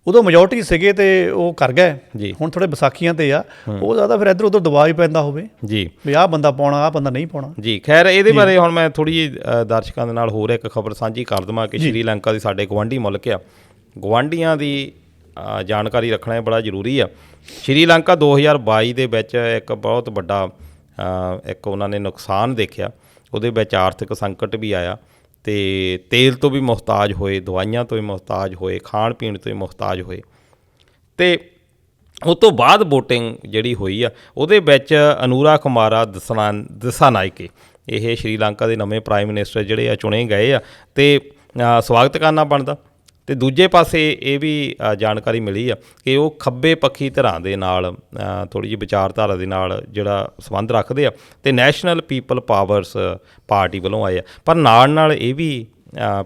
ਉਦੋਂ ਮੈਜੋਰਟੀ ਸੀਗੇ ਤੇ ਉਹ ਕਰ ਗਏ ਜੀ। ਹੁਣ ਥੋੜੇ ਵਿਸਾਖੀਆਂ ਤੇ ਆ, ਉਹ ਜ਼ਿਆਦਾ ਫਿਰ ਇੱਧਰ ਉੱਧਰ ਦਬਾਅ ਹੀ ਪੈਂਦਾ ਹੋਵੇ ਜੀ ਵੀ ਆਹ ਬੰਦਾ ਪਾਉਣਾ, ਆਹ ਬੰਦਾ ਨਹੀਂ ਪਾਉਣਾ ਜੀ। ਖੈਰ, ਇਹਦੇ ਬਾਰੇ ਹੁਣ ਮੈਂ ਥੋੜ੍ਹੀ ਜਿਹੀ ਦਰਸ਼ਕਾਂ ਦੇ ਨਾਲ ਹੋਰ ਇੱਕ ਖਬਰ ਸਾਂਝੀ ਕਰ ਦੇਵਾਂ ਕਿ ਸ਼੍ਰੀਲੰਕਾ ਦੀ ਸਾਡੇ ਗੁਆਂਢੀ ਮੁਲਕ ਆ, ਗੁਆਂਢੀਆਂ ਦੀ ਜਾਣਕਾਰੀ ਰੱਖਣਾ ਬੜਾ ਜ਼ਰੂਰੀ ਆ। ਸ਼੍ਰੀਲੰਕਾ 2022 ਦੇ ਵਿੱਚ ਇੱਕ ਬਹੁਤ ਵੱਡਾ ਇੱਕ ਉਹਨਾਂ ਨੇ ਨੁਕਸਾਨ ਦੇਖਿਆ। ਉਹਦੇ ਵਿੱਚ ਆਰਥਿਕ ਸੰਕਟ ਵੀ ਆਇਆ ਅਤੇ ਤੇਲ ਤੋਂ ਵੀ ਮੁਹਤਾਜ ਹੋਏ, ਦਵਾਈਆਂ ਤੋਂ ਵੀ ਮੁਹਤਾਜ ਹੋਏ, ਖਾਣ ਪੀਣ ਤੋਂ ਵੀ ਮੁਹਤਾਜ ਹੋਏ। ਅਤੇ ਉਸ ਤੋਂ ਬਾਅਦ ਵੋਟਿੰਗ ਜਿਹੜੀ ਹੋਈ ਆ ਉਹਦੇ ਵਿੱਚ ਅਨੂਰਾ ਕੁਮਾਰਾ ਦਿਸਾਨਾਇਕੇ ਇਹ ਸ਼੍ਰੀਲੰਕਾ ਦੇ ਨਵੇਂ ਪ੍ਰਾਈਮ ਮਿਨਿਸਟਰ ਜਿਹੜੇ ਆ ਚੁਣੇ ਗਏ ਆ ਅਤੇ ਸਵਾਗਤ ਕਰਨਾ ਬਣਦਾ। ਅਤੇ ਦੂਜੇ ਪਾਸੇ ਇਹ ਵੀ ਜਾਣਕਾਰੀ ਮਿਲੀ ਆ ਕਿ ਉਹ ਖੱਬੇ ਪੱਖੀ ਧਿਰਾਂ ਦੇ ਨਾਲ ਥੋੜ੍ਹੀ ਜਿਹੀ ਵਿਚਾਰਧਾਰਾ ਦੇ ਨਾਲ ਜਿਹੜਾ ਸੰਬੰਧ ਰੱਖਦੇ ਆ ਅਤੇ ਨੈਸ਼ਨਲ ਪੀਪਲ ਪਾਵਰਸ ਪਾਰਟੀ ਵੱਲੋਂ ਆਏ ਆ। ਪਰ ਨਾਲ ਇਹ ਵੀ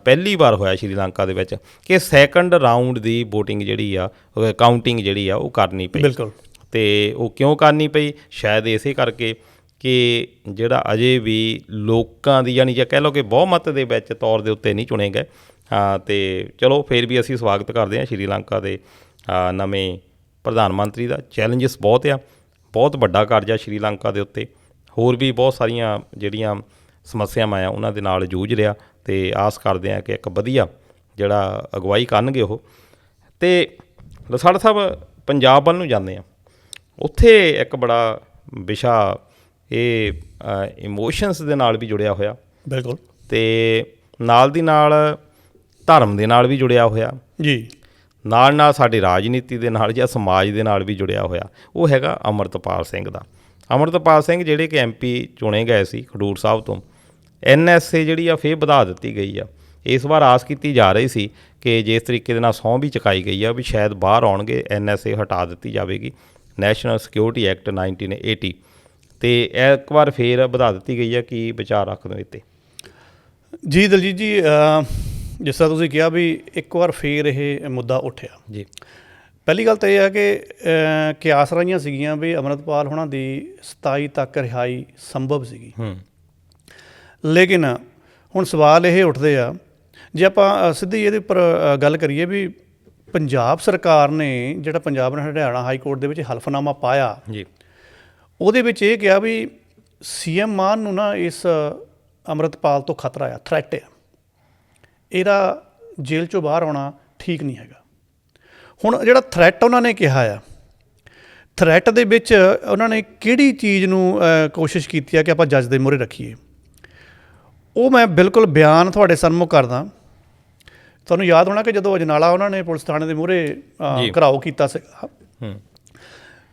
ਪਹਿਲੀ ਵਾਰ ਹੋਇਆ ਸ਼੍ਰੀਲੰਕਾ ਦੇ ਵਿੱਚ ਕਿ ਸੈਕੰਡ ਰਾਊਂਡ ਦੀ ਵੋਟਿੰਗ ਜਿਹੜੀ ਆ ਕਾਊਂਟਿੰਗ ਜਿਹੜੀ ਆ ਉਹ ਕਰਨੀ ਪਈ। ਬਿਲਕੁਲ। ਅਤੇ ਉਹ ਕਿਉਂ ਕਰਨੀ ਪਈ? ਸ਼ਾਇਦ ਇਸੇ ਕਰਕੇ ਕਿ ਜਿਹੜਾ ਅਜੇ ਵੀ ਲੋਕਾਂ ਦੀ ਯਾਨੀ ਕਿ ਕਹਿ ਲਓ ਕਿ ਬਹੁਮਤ ਦੇ ਵਿੱਚ ਤੌਰ ਦੇ ਉੱਤੇ ਨਹੀਂ ਚੁਣੇ ਗਏ। ਅਤੇ ਚਲੋ ਫਿਰ ਵੀ ਅਸੀਂ ਸਵਾਗਤ ਕਰਦੇ ਹਾਂ ਸ਼੍ਰੀਲੰਕਾ ਦੇ ਨਵੇਂ ਪ੍ਰਧਾਨ ਮੰਤਰੀ ਦਾ। ਚੈਲੰਜਸ ਬਹੁਤ ਆ, ਬਹੁਤ ਵੱਡਾ ਕਰਜ਼ਾ ਸ਼੍ਰੀਲੰਕਾ ਦੇ ਉੱਤੇ, ਹੋਰ ਵੀ ਬਹੁਤ ਸਾਰੀਆਂ ਜਿਹੜੀਆਂ ਸਮੱਸਿਆਵਾਂ ਆ ਉਹਨਾਂ ਦੇ ਨਾਲ ਜੂਝ ਰਿਹਾ ਅਤੇ ਆਸ ਕਰਦੇ ਹਾਂ ਕਿ ਇੱਕ ਵਧੀਆ ਜਿਹੜਾ ਅਗਵਾਈ ਕਰਨਗੇ ਉਹ। ਅਤੇ ਲਸਾੜਾ ਸਾਹਿਬ ਪੰਜਾਬ ਵੱਲ ਨੂੰ ਜਾਂਦੇ ਹਾਂ, ਉੱਥੇ ਇੱਕ ਬੜਾ ਵਿਸ਼ਾ ਇਹ ਇਮੋਸ਼ਨਸ ਦੇ ਨਾਲ ਵੀ ਜੁੜਿਆ ਹੋਇਆ। ਬਿਲਕੁਲ। ਅਤੇ ਨਾਲ ਦੀ ਨਾਲ ਧਰਮ ਦੇ ਨਾਲ ਵੀ ਜੁੜਿਆ ਹੋਇਆ ਜੀ, ਨਾਲ ਸਾਡੇ ਰਾਜਨੀਤੀ ਦੇ ਨਾਲ ਜਾਂ ਸਮਾਜ ਦੇ ਨਾਲ ਵੀ ਜੁੜਿਆ ਹੋਇਆ। ਉਹ ਹੈਗਾ ਅੰਮ੍ਰਿਤਪਾਲ ਸਿੰਘ ਦਾ। ਅੰਮ੍ਰਿਤਪਾਲ ਸਿੰਘ ਜਿਹੜੇ ਕਿ MP ਚੁਣੇ ਗਏ ਸੀ ਖਡੂਰ ਸਾਹਿਬ ਤੋਂ। NSA ਜਿਹੜੀ ਆ ਫਿਰ ਵਧਾ ਦਿੱਤੀ ਗਈ ਆ। ਇਸ ਵਾਰ ਆਸ ਕੀਤੀ ਜਾ ਰਹੀ ਸੀ ਕਿ ਜਿਸ ਤਰੀਕੇ ਦੇ ਨਾਲ ਸਹੁੰ ਵੀ ਚੁਕਾਈ ਗਈ ਆ ਵੀ ਸ਼ਾਇਦ ਬਾਹਰ ਆਉਣਗੇ, NSA ਹਟਾ ਦਿੱਤੀ ਜਾਵੇਗੀ, ਨੈਸ਼ਨਲ ਸਿਕਿਉਰਿਟੀ ਐਕਟ 1980, ਅਤੇ ਇੱਕ ਵਾਰ ਫਿਰ ਵਧਾ ਦਿੱਤੀ ਗਈ ਆ। ਕੀ ਵਿਚਾਰ ਰੱਖਦੇ ਹੋ ਇਹ 'ਤੇ? ਜੀ ਦਲਜੀਤ ਜੀ, ਜਿਸ ਤਰ੍ਹਾਂ ਤੁਸੀਂ ਕਿਹਾ ਵੀ ਇੱਕ ਵਾਰ ਫਿਰ ਇਹ ਮੁੱਦਾ ਉੱਠਿਆ ਜੀ। ਪਹਿਲੀ ਗੱਲ ਤਾਂ ਇਹ ਹੈ ਕਿ ਆਸ ਰਹੀਆਂ ਸੀਗੀਆਂ ਵੀ ਅੰਮ੍ਰਿਤਪਾਲ ਹੋਣਾ ਦੀ 27 ਤੱਕ ਰਿਹਾਈ ਸੰਭਵ ਸੀਗੀ। ਲੇਕਿਨ ਹੁਣ ਸਵਾਲ ਇਹ ਉੱਠਦੇ ਆ, ਜੇ ਆਪਾਂ ਸਿੱਧੀ ਇਹਦੇ ਉੱਪਰ ਗੱਲ ਕਰੀਏ ਵੀ ਪੰਜਾਬ ਸਰਕਾਰ ਨੇ ਜਿਹੜਾ ਪੰਜਾਬ ਨੇ ਹਰਿਆਣਾ ਹਾਈ ਕੋਰਟ ਦੇ ਵਿੱਚ ਹਲਫਨਾਮਾ ਪਾਇਆ ਜੀ, ਉਹਦੇ ਵਿੱਚ ਇਹ ਕਿਹਾ ਵੀ CM ਮਾਨ ਨੂੰ ਨਾ ਇਸ ਅੰਮ੍ਰਿਤਪਾਲ ਤੋਂ ਖਤਰਾ ਆ, ਥ੍ਰੈਟ ਆ, ਇਹਦਾ ਜੇਲ੍ਹ 'ਚੋਂ ਬਾਹਰ ਆਉਣਾ ਠੀਕ ਨਹੀਂ ਹੈਗਾ। ਹੁਣ ਜਿਹੜਾ ਥ੍ਰੈਟ ਉਹਨਾਂ ਨੇ ਕਿਹਾ ਆ, ਥ੍ਰੈਟ ਦੇ ਵਿੱਚ ਉਹਨਾਂ ਨੇ ਕਿਹੜੀ ਚੀਜ਼ ਨੂੰ ਕੋਸ਼ਿਸ਼ ਕੀਤੀ ਆ ਕਿ ਆਪਾਂ ਜੱਜ ਦੇ ਮੂਹਰੇ ਰੱਖੀਏ, ਉਹ ਮੈਂ ਬਿਲਕੁਲ ਬਿਆਨ ਤੁਹਾਡੇ ਸਨਮੁਖ ਕਰਦਾ। ਤੁਹਾਨੂੰ ਯਾਦ ਹੋਣਾ ਕਿ ਜਦੋਂ ਅਜਨਾਲਾ ਉਹਨਾਂ ਨੇ ਪੁਲਿਸ ਥਾਣੇ ਦੇ ਮੂਹਰੇ ਘਿਰਾਓ ਕੀਤਾ ਸੀਗਾ,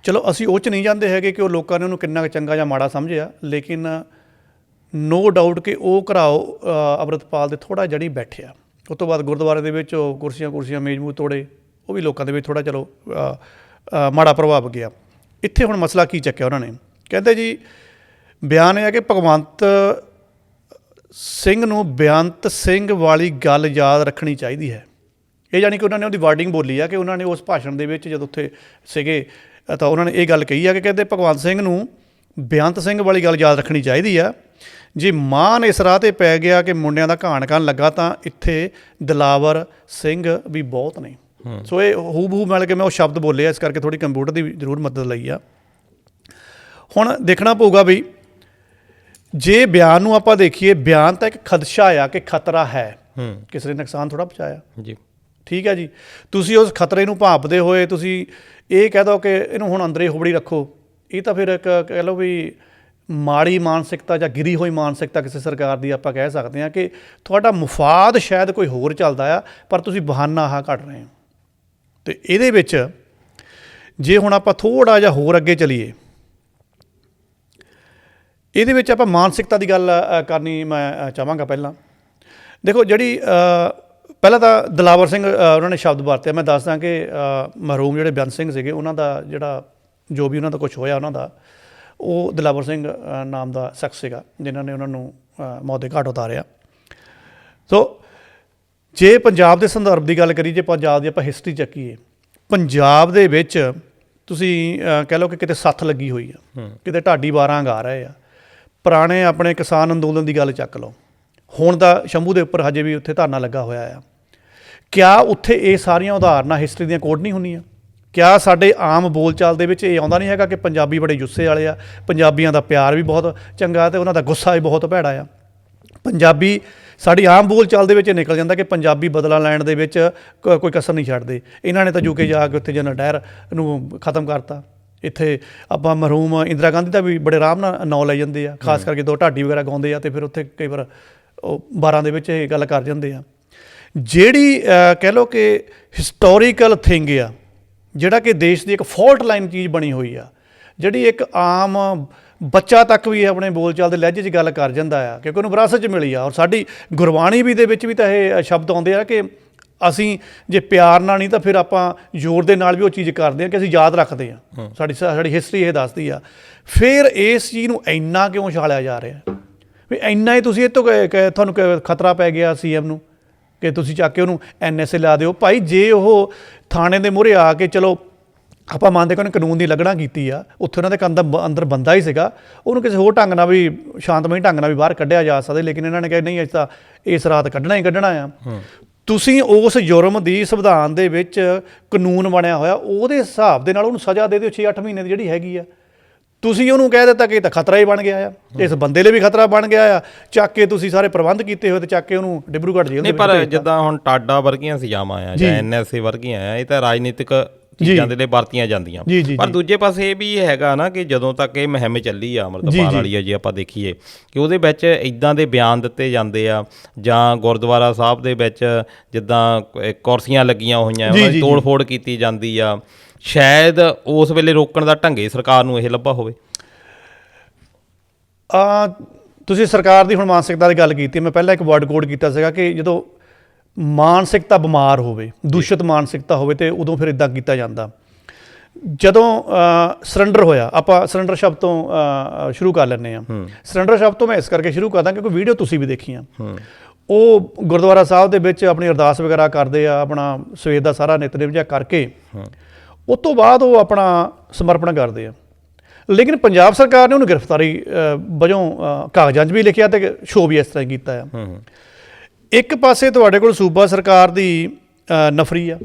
ਚਲੋ ਅਸੀਂ ਉਹ 'ਚ ਨਹੀਂ ਜਾਂਦੇ ਹੈਗੇ ਕਿ ਉਹ ਲੋਕਾਂ ਨੇ ਉਹਨੂੰ ਕਿੰਨਾ ਕੁ ਚੰਗਾ ਜਾਂ ਮਾੜਾ ਸਮਝਿਆ, ਲੇਕਿਨ ਨੋ ਡਾਊਟ ਕਿ ਉਹ ਘਿਰਾਓ ਅੰਮ੍ਰਿਤਪਾਲ ਦੇ ਥੋੜ੍ਹਾ ਜੜੀ ਬੈਠਿਆ। ਉਸ ਤੋਂ ਬਾਅਦ ਗੁਰਦੁਆਰੇ ਦੇ ਵਿੱਚ ਉਹ ਕੁਰਸੀਆਂ ਮੇਜ਼ ਮੂਜ਼ ਤੋੜੇ, ਉਹ ਵੀ ਲੋਕਾਂ ਦੇ ਵਿੱਚ ਥੋੜ੍ਹਾ ਚਲੋ ਮਾੜਾ ਪ੍ਰਭਾਵ ਗਿਆ। ਇੱਥੇ ਹੁਣ ਮਸਲਾ ਕੀ ਚੱਕਿਆ ਉਹਨਾਂ ਨੇ, ਕਹਿੰਦੇ ਜੀ ਬਿਆਨ ਇਹ ਹੈ ਕਿ ਭਗਵੰਤ ਸਿੰਘ ਨੂੰ ਬੇਅੰਤ ਸਿੰਘ ਵਾਲੀ ਗੱਲ ਯਾਦ ਰੱਖਣੀ ਚਾਹੀਦੀ ਹੈ। ਇਹ ਜਾਣੀ ਕਿ ਉਹਨਾਂ ਨੇ ਉਹਦੀ ਵਾਰਡਿੰਗ ਬੋਲੀ ਆ ਕਿ ਉਹਨਾਂ ਨੇ ਉਸ ਭਾਸ਼ਣ ਦੇ ਵਿੱਚ ਜਦੋਂ ਉੱਥੇ ਸੀਗੇ ਤਾਂ ਉਹਨਾਂ ਨੇ ਇਹ ਗੱਲ ਕਹੀ ਆ ਕਿ ਕਹਿੰਦੇ ਭਗਵੰਤ ਸਿੰਘ ਨੂੰ ਬੇਅੰਤ ਸਿੰਘ ਵਾਲੀ ਗੱਲ ਯਾਦ ਰੱਖਣੀ ਚਾਹੀਦੀ ਆ। ਜੇ ਮਾਨ ਇਸ ਰਾਹ 'ਤੇ ਪੈ ਗਿਆ ਕਿ ਮੁੰਡਿਆਂ ਦਾ ਘਾਣ ਕਰਨ ਲੱਗਾ ਤਾਂ ਇੱਥੇ ਦਿਲਾਵਰ ਸਿੰਘ ਵੀ ਬਹੁਤ ਨੇ। ਸੋ ਇਹ ਹੂ ਮਿਲ ਕੇ ਮੈਂ ਉਹ ਸ਼ਬਦ ਬੋਲੇ ਆ, ਇਸ ਕਰਕੇ ਥੋੜ੍ਹੀ ਕੰਪਿਊਟਰ ਦੀ ਜ਼ਰੂਰ ਮਦਦ ਲਈ ਆ। ਹੁਣ ਦੇਖਣਾ ਪਊਗਾ ਵੀ ਜੇ ਬਿਆਨ ਨੂੰ ਆਪਾਂ ਦੇਖੀਏ, ਬਿਆਨ ਤਾਂ ਇੱਕ ਖਦਸ਼ਾ ਆ ਕਿ ਖਤਰਾ ਹੈ, ਕਿਸੇ ਨੇ ਨੁਕਸਾਨ ਥੋੜ੍ਹਾ ਪਹੁੰਚਾਇਆ ਜੀ, ਠੀਕ ਹੈ ਜੀ। ਤੁਸੀਂ ਉਸ ਖਤਰੇ ਨੂੰ ਭਾਂਪਦੇ ਹੋਏ ਤੁਸੀਂ ਇਹ ਕਹਿ ਦਿਓ ਕਿ ਇਹਨੂੰ ਹੁਣ ਅੰਦਰੇ ਹੋਬੜੀ ਰੱਖੋ, ਇਹ ਤਾਂ ਫਿਰ ਇੱਕ ਕਹਿ ਲਓ ਵੀ ਮਾੜੀ ਮਾਨਸਿਕਤਾ ਜਾਂ ਗਿਰੀ ਹੋਈ ਮਾਨਸਿਕਤਾ ਕਿਸੇ ਸਰਕਾਰ ਦੀ ਆਪਾਂ ਕਹਿ ਸਕਦੇ ਹਾਂ ਕਿ ਤੁਹਾਡਾ ਮੁਫਾਦ ਸ਼ਾਇਦ ਕੋਈ ਹੋਰ ਚੱਲਦਾ ਆ, ਪਰ ਤੁਸੀਂ ਬਹਾਨਾ ਆਹ ਕੱਢ ਰਹੇ ਹੋ। ਅਤੇ ਇਹਦੇ ਵਿੱਚ ਜੇ ਹੁਣ ਆਪਾਂ ਥੋੜ੍ਹਾ ਜਿਹਾ ਹੋਰ ਅੱਗੇ ਚਲੀਏ, ਇਹਦੇ ਵਿੱਚ ਆਪਾਂ ਮਾਨਸਿਕਤਾ ਦੀ ਗੱਲ ਕਰਨੀ ਮੈਂ ਚਾਹਾਂਗਾ। ਪਹਿਲਾਂ ਦੇਖੋ ਜਿਹੜੀ ਪਹਿਲਾਂ ਤਾਂ ਦਿਲਾਵਰ ਸਿੰਘ ਉਹਨਾਂ ਨੇ ਸ਼ਬਦ ਵਰਤਿਆ। ਮੈਂ ਦੱਸਦਾ ਕਿ ਮਰਹੂਮ ਜਿਹੜੇ ਬੇਅੰਤ ਸਿੰਘ ਸੀਗੇ ਉਹਨਾਂ ਦਾ ਜਿਹੜਾ ਜੋ ਵੀ ਉਹਨਾਂ ਦਾ ਕੁਛ ਹੋਇਆ, ਉਹਨਾਂ ਦਾ ਉਹ ਦਿਲਾਵਰ ਸਿੰਘ ਨਾਮ ਦਾ ਸ਼ਖਸ ਸੀਗਾ ਜਿਨ੍ਹਾਂ ਨੇ ਉਹਨਾਂ ਨੂੰ ਮੌਤ ਦੇ ਘਾਟ ਉਤਾਰਿਆ। ਸੋ ਜੇ ਪੰਜਾਬ ਦੇ ਸੰਦਰਭ ਦੀ ਗੱਲ ਕਰੀਏ, ਜੇ ਪੰਜਾਬ ਦੀ ਆਪਾਂ ਹਿਸਟਰੀ ਚੱਕੀਏ, ਪੰਜਾਬ ਦੇ ਵਿੱਚ ਤੁਸੀਂ ਕਹਿ ਲਓ ਕਿ ਕਿਤੇ ਸੱਥ ਲੱਗੀ ਹੋਈ ਆ, ਕਿਤੇ ਢਾਡੀ 12 ਗਾ ਰਹੇ ਆ। ਪੁਰਾਣੇ ਆਪਣੇ ਕਿਸਾਨ ਅੰਦੋਲਨ ਦੀ ਗੱਲ ਚੱਕ ਲਓ, ਹੁਣ ਦਾ ਸ਼ੰਭੂ ਦੇ ਉੱਪਰ ਹਜੇ ਵੀ ਉੱਥੇ ਧਰਨਾ ਲੱਗਾ ਹੋਇਆ ਆ। ਕਿਆ ਉੱਥੇ ਇਹ ਸਾਰੀਆਂ ਉਦਾਹਰਨਾਂ ਹਿਸਟਰੀ ਦੀਆਂ ਕੋਡ ਨਹੀਂ ਹੁੰਦੀਆਂ? ਕਿਆ ਸਾਡੇ ਆਮ ਬੋਲਚਾਲ ਦੇ ਵਿੱਚ ਇਹ ਆਉਂਦਾ ਨਹੀਂ ਹੈਗਾ ਕਿ ਪੰਜਾਬੀ ਬੜੇ ਗੁੱਸੇ ਵਾਲੇ ਆ, ਪੰਜਾਬੀਆਂ ਦਾ ਪਿਆਰ ਵੀ ਬਹੁਤ ਚੰਗਾ ਅਤੇ ਉਹਨਾਂ ਦਾ ਗੁੱਸਾ ਵੀ ਬਹੁਤ ਭੈੜਾ ਆ। ਪੰਜਾਬੀ ਸਾਡੀ ਆਮ ਬੋਲ ਚਾਲ ਦੇ ਵਿੱਚ ਇਹ ਨਿਕਲ ਜਾਂਦਾ ਕਿ ਪੰਜਾਬੀ ਬਦਲਾ ਲੈਣ ਦੇ ਵਿੱਚ ਕੋਈ ਕਸਰ ਨਹੀਂ ਛੱਡਦੇ। ਇਹਨਾਂ ਨੇ ਤਾਂ ਯੂਕੇ ਜਾ ਕੇ ਉੱਥੇ ਜਨਰਲ ਡਾਇਰ ਨੂੰ ਖਤਮ ਕਰਤਾ। ਇੱਥੇ ਆਪਾਂ ਮਰਹੂਮ ਇੰਦਰਾ ਗਾਂਧੀ ਦਾ ਵੀ ਬੜੇ ਆਰਾਮ ਨਾਲ ਨਾਂ ਲੈ ਜਾਂਦੇ ਆ, ਖਾਸ ਕਰਕੇ ਦੋ ਢਾਡੀ ਵਗੈਰਾ ਗਾਉਂਦੇ ਆ ਅਤੇ ਫਿਰ ਉੱਥੇ ਕਈ ਵਾਰ ਉਹ 12 ਦੇ ਵਿੱਚ ਇਹ ਗੱਲ ਕਰ ਜਾਂਦੇ ਆ। ਜਿਹੜੀ ਕਹਿ ਲਓ ਕਿ ਹਿਸਟੋਰੀਕਲ ਥਿੰਗ ਆ, ਜਿਹੜਾ ਕਿ ਦੇਸ਼ ਦੀ ਇੱਕ ਫਾਲਟ ਲਾਈਨ ਚੀਜ਼ ਬਣੀ ਹੋਈ ਆ, ਜਿਹੜੀ ਇੱਕ ਆਮ ਬੱਚਾ ਤੱਕ ਵੀ ਆਪਣੇ ਬੋਲਚਾਲ ਦੇ ਲਹਿਜੇ 'ਚ ਗੱਲ ਕਰ ਜਾਂਦਾ ਆ, ਕਿਉਂਕਿ ਉਹਨੂੰ ਵਿਰਾਸਤ 'ਚ ਮਿਲੀ ਆ। ਔਰ ਸਾਡੀ ਗੁਰਬਾਣੀ ਵੀ ਦੇ ਵਿੱਚ ਵੀ ਤਾਂ ਇਹ ਸ਼ਬਦ ਆਉਂਦੇ ਆ ਕਿ ਅਸੀਂ ਜੇ ਪਿਆਰ ਨਾਲ ਨਹੀਂ ਤਾਂ ਫਿਰ ਆਪਾਂ ਜ਼ੋਰ ਦੇ ਨਾਲ ਵੀ ਉਹ ਚੀਜ਼ ਕਰਦੇ ਹਾਂ ਕਿ ਅਸੀਂ ਯਾਦ ਰੱਖਦੇ ਹਾਂ। ਸਾਡੀ ਹਿਸਟਰੀ ਇਹ ਦੱਸਦੀ ਆ। ਫਿਰ ਇਸ ਚੀਜ਼ ਨੂੰ ਇੰਨਾ ਕਿਉਂ ਉਛਾਲਿਆ ਜਾ ਰਿਹਾ ਵੀ ਇੰਨਾ ਹੀ ਤੁਸੀਂ ਇਹ ਤੋਂ ਤੁਹਾਨੂੰ ਖਤਰਾ ਪੈ ਗਿਆ CM ਨੂੰ ਕਿ ਤੁਸੀਂ ਚੱਕ ਕੇ ਉਹਨੂੰ NSA ਲਾ ਦਿਓ। ਭਾਈ ਜੇ ਉਹ ਥਾਣੇ ਦੇ ਮੂਹਰੇ ਆ ਕੇ, ਚਲੋ ਆਪਾਂ ਮੰਨਦੇ ਕਿ ਉਹਨੇ ਕਾਨੂੰਨ ਦੀ ਉਲੰਘਣਾ ਕੀਤੀ ਆ, ਉੱਥੇ ਉਹਨਾਂ ਦੇ ਅੰਦਰ ਬੰਦਾ ਹੀ ਸੀਗਾ, ਉਹਨੂੰ ਕਿਸੇ ਹੋਰ ਢੰਗ ਨਾਲ ਵੀ ਸ਼ਾਂਤਮਈ ਢੰਗ ਨਾਲ ਵੀ ਬਾਹਰ ਕੱਢਿਆ ਜਾ ਸਕਦਾ, ਲੇਕਿਨ ਇਹਨਾਂ ਨੇ ਕਿਹਾ ਨਹੀਂ, ਅਸੀਂ ਤਾਂ ਇਸ ਰਾਤ ਕੱਢਣਾ ਹੀ ਕੱਢਣਾ ਆ। ਤੁਸੀਂ ਉਸ ਜੁਰਮ ਦੀ ਸੰਵਿਧਾਨ ਦੇ ਵਿੱਚ ਕਾਨੂੰਨ ਬਣਿਆ ਹੋਇਆ, ਉਹਦੇ ਹਿਸਾਬ ਦੇ ਨਾਲ ਉਹਨੂੰ ਸਜ਼ਾ ਦੇ ਦਿਓ 6-8 ਮਹੀਨੇ ਦੀ ਜਿਹੜੀ ਹੈਗੀ ਆ। ਤੁਸੀਂ ਉਹਨੂੰ ਕਹਿ ਦਿੱਤਾ ਕਿ ਇਹ ਤਾਂ ਖਤਰਾ ਹੀ ਬਣ ਗਿਆ ਆ, ਇਸ ਬੰਦੇ ਲਈ ਵੀ ਖਤਰਾ ਬਣ ਗਿਆ ਆ, ਚੱਕ ਕੇ ਤੁਸੀਂ ਸਾਰੇ ਪ੍ਰਬੰਧ ਕੀਤੇ ਹੋਏ ਤੇ ਚੱਕ ਕੇ ਉਹਨੂੰ ਡਿਬਰੂਗੜ੍ਹ ਜੇਲ੍ਹ ਦੇ ਵਿੱਚ ਪਰ ਜਿੱਦਾਂ ਹੁਣ ਟਾਡਾ ਵਰਗੀਆਂ ਸਜ਼ਾਵਾਂ ਆ ਜਾਂ NSA ਵਰਗੀਆਂ ਆ, ਇਹ ਤਾਂ ਰਾਜਨੀਤਿਕ ਚੀਜ਼ਾਂ ਦੇ ਲਈ ਵਰਤੀਆਂ ਜਾਂਦੀਆਂ। ਪਰ ਦੂਜੇ ਪਾਸੇ ਇਹ ਵੀ ਹੈਗਾ ਨਾ ਕਿ ਜਦੋਂ ਤੱਕ ਇਹ ਮੁਹਿੰਮ ਚੱਲੀ ਆ ਅੰਮ੍ਰਿਤਪਾਲ ਵਾਲੀ ਆ, ਜੇ ਆਪਾਂ ਦੇਖੀਏ ਕਿ ਉਹਦੇ ਵਿੱਚ ਇੱਦਾਂ ਦੇ ਬਿਆਨ ਦਿੱਤੇ ਜਾਂਦੇ ਆ, ਜਾਂ ਗੁਰਦੁਆਰਾ ਸਾਹਿਬ ਦੇ ਵਿੱਚ ਜਿੱਦਾਂ ਕੁਰਸੀਆਂ ਲੱਗੀਆਂ ਹੋਈਆਂ ਉਹਨਾਂ ਦੀ ਤੋੜ ਫੋੜ ਕੀਤੀ ਜਾਂਦੀ ਆ, ਸ਼ਾਇਦ ਉਸ ਵੇਲੇ ਰੋਕਣ ਦਾ ਢੰਗੇ ਸਰਕਾਰ ਨੂੰ ਇਹ ਲੱਭਾ ਹੋਵੇ। ਤੁਸੀਂ ਸਰਕਾਰ ਦੀ ਹੁਣ ਮਾਨਸਿਕਤਾ ਦੀ ਗੱਲ ਕੀਤੀ, ਮੈਂ ਪਹਿਲਾਂ ਇੱਕ ਵਰਡ ਕੋਡ ਕੀਤਾ ਸੀਗਾ ਕਿ ਜਦੋਂ ਮਾਨਸਿਕਤਾ ਬਿਮਾਰ ਹੋਵੇ, ਦੂਸ਼ਿਤ ਮਾਨਸਿਕਤਾ ਹੋਵੇ ਤੇ ਉਦੋਂ ਫਿਰ ਇੱਦਾਂ ਕੀਤਾ ਜਾਂਦਾ। ਜਦੋਂ ਸਰੈਂਡਰ ਹੋਇਆ, ਆਪਾਂ ਸਰੈਂਡਰ ਸ਼ਬਦ ਤੋਂ ਸ਼ੁਰੂ ਕਰ ਲੈਂਦੇ ਹਾਂ। ਸਰੈਂਡਰ ਸ਼ਬਦ ਤੋਂ ਮੈਂ ਇਸ ਕਰਕੇ ਸ਼ੁਰੂ ਕਰਦਾ ਕਿਉਂਕਿ ਵੀਡੀਓ ਤੁਸੀਂ ਵੀ ਦੇਖੀਆਂ। ਉਹ ਗੁਰਦੁਆਰਾ ਸਾਹਿਬ ਦੇ ਵਿੱਚ ਆਪਣੀ ਅਰਦਾਸ ਵਗੈਰਾ ਕਰਦੇ ਆ, ਆਪਣਾ ਸਵੇਰ ਦਾ ਸਾਰਾ ਨਿਤਨੇਮ ਜਿਹਾ ਕਰਕੇ ਉਸ ਤੋਂ ਬਾਅਦ ਉਹ ਆਪਣਾ ਸਮਰਪਣ ਕਰਦੇ ਆ। ਲੇਕਿਨ ਪੰਜਾਬ ਸਰਕਾਰ ਨੇ ਉਹਨੂੰ ਗ੍ਰਿਫਤਾਰੀ ਵਜੋਂ ਕਾਗਜ਼ਾਂ 'ਚ ਵੀ ਲਿਖਿਆ ਤੇ ਸ਼ੋਅ ਵੀ ਇਸ ਤਰ੍ਹਾਂ ਕੀਤਾ ਆ। ਇੱਕ ਪਾਸੇ ਤੁਹਾਡੇ ਕੋਲ ਸੂਬਾ ਸਰਕਾਰ ਦੀ ਨਫਰੀ ਆ,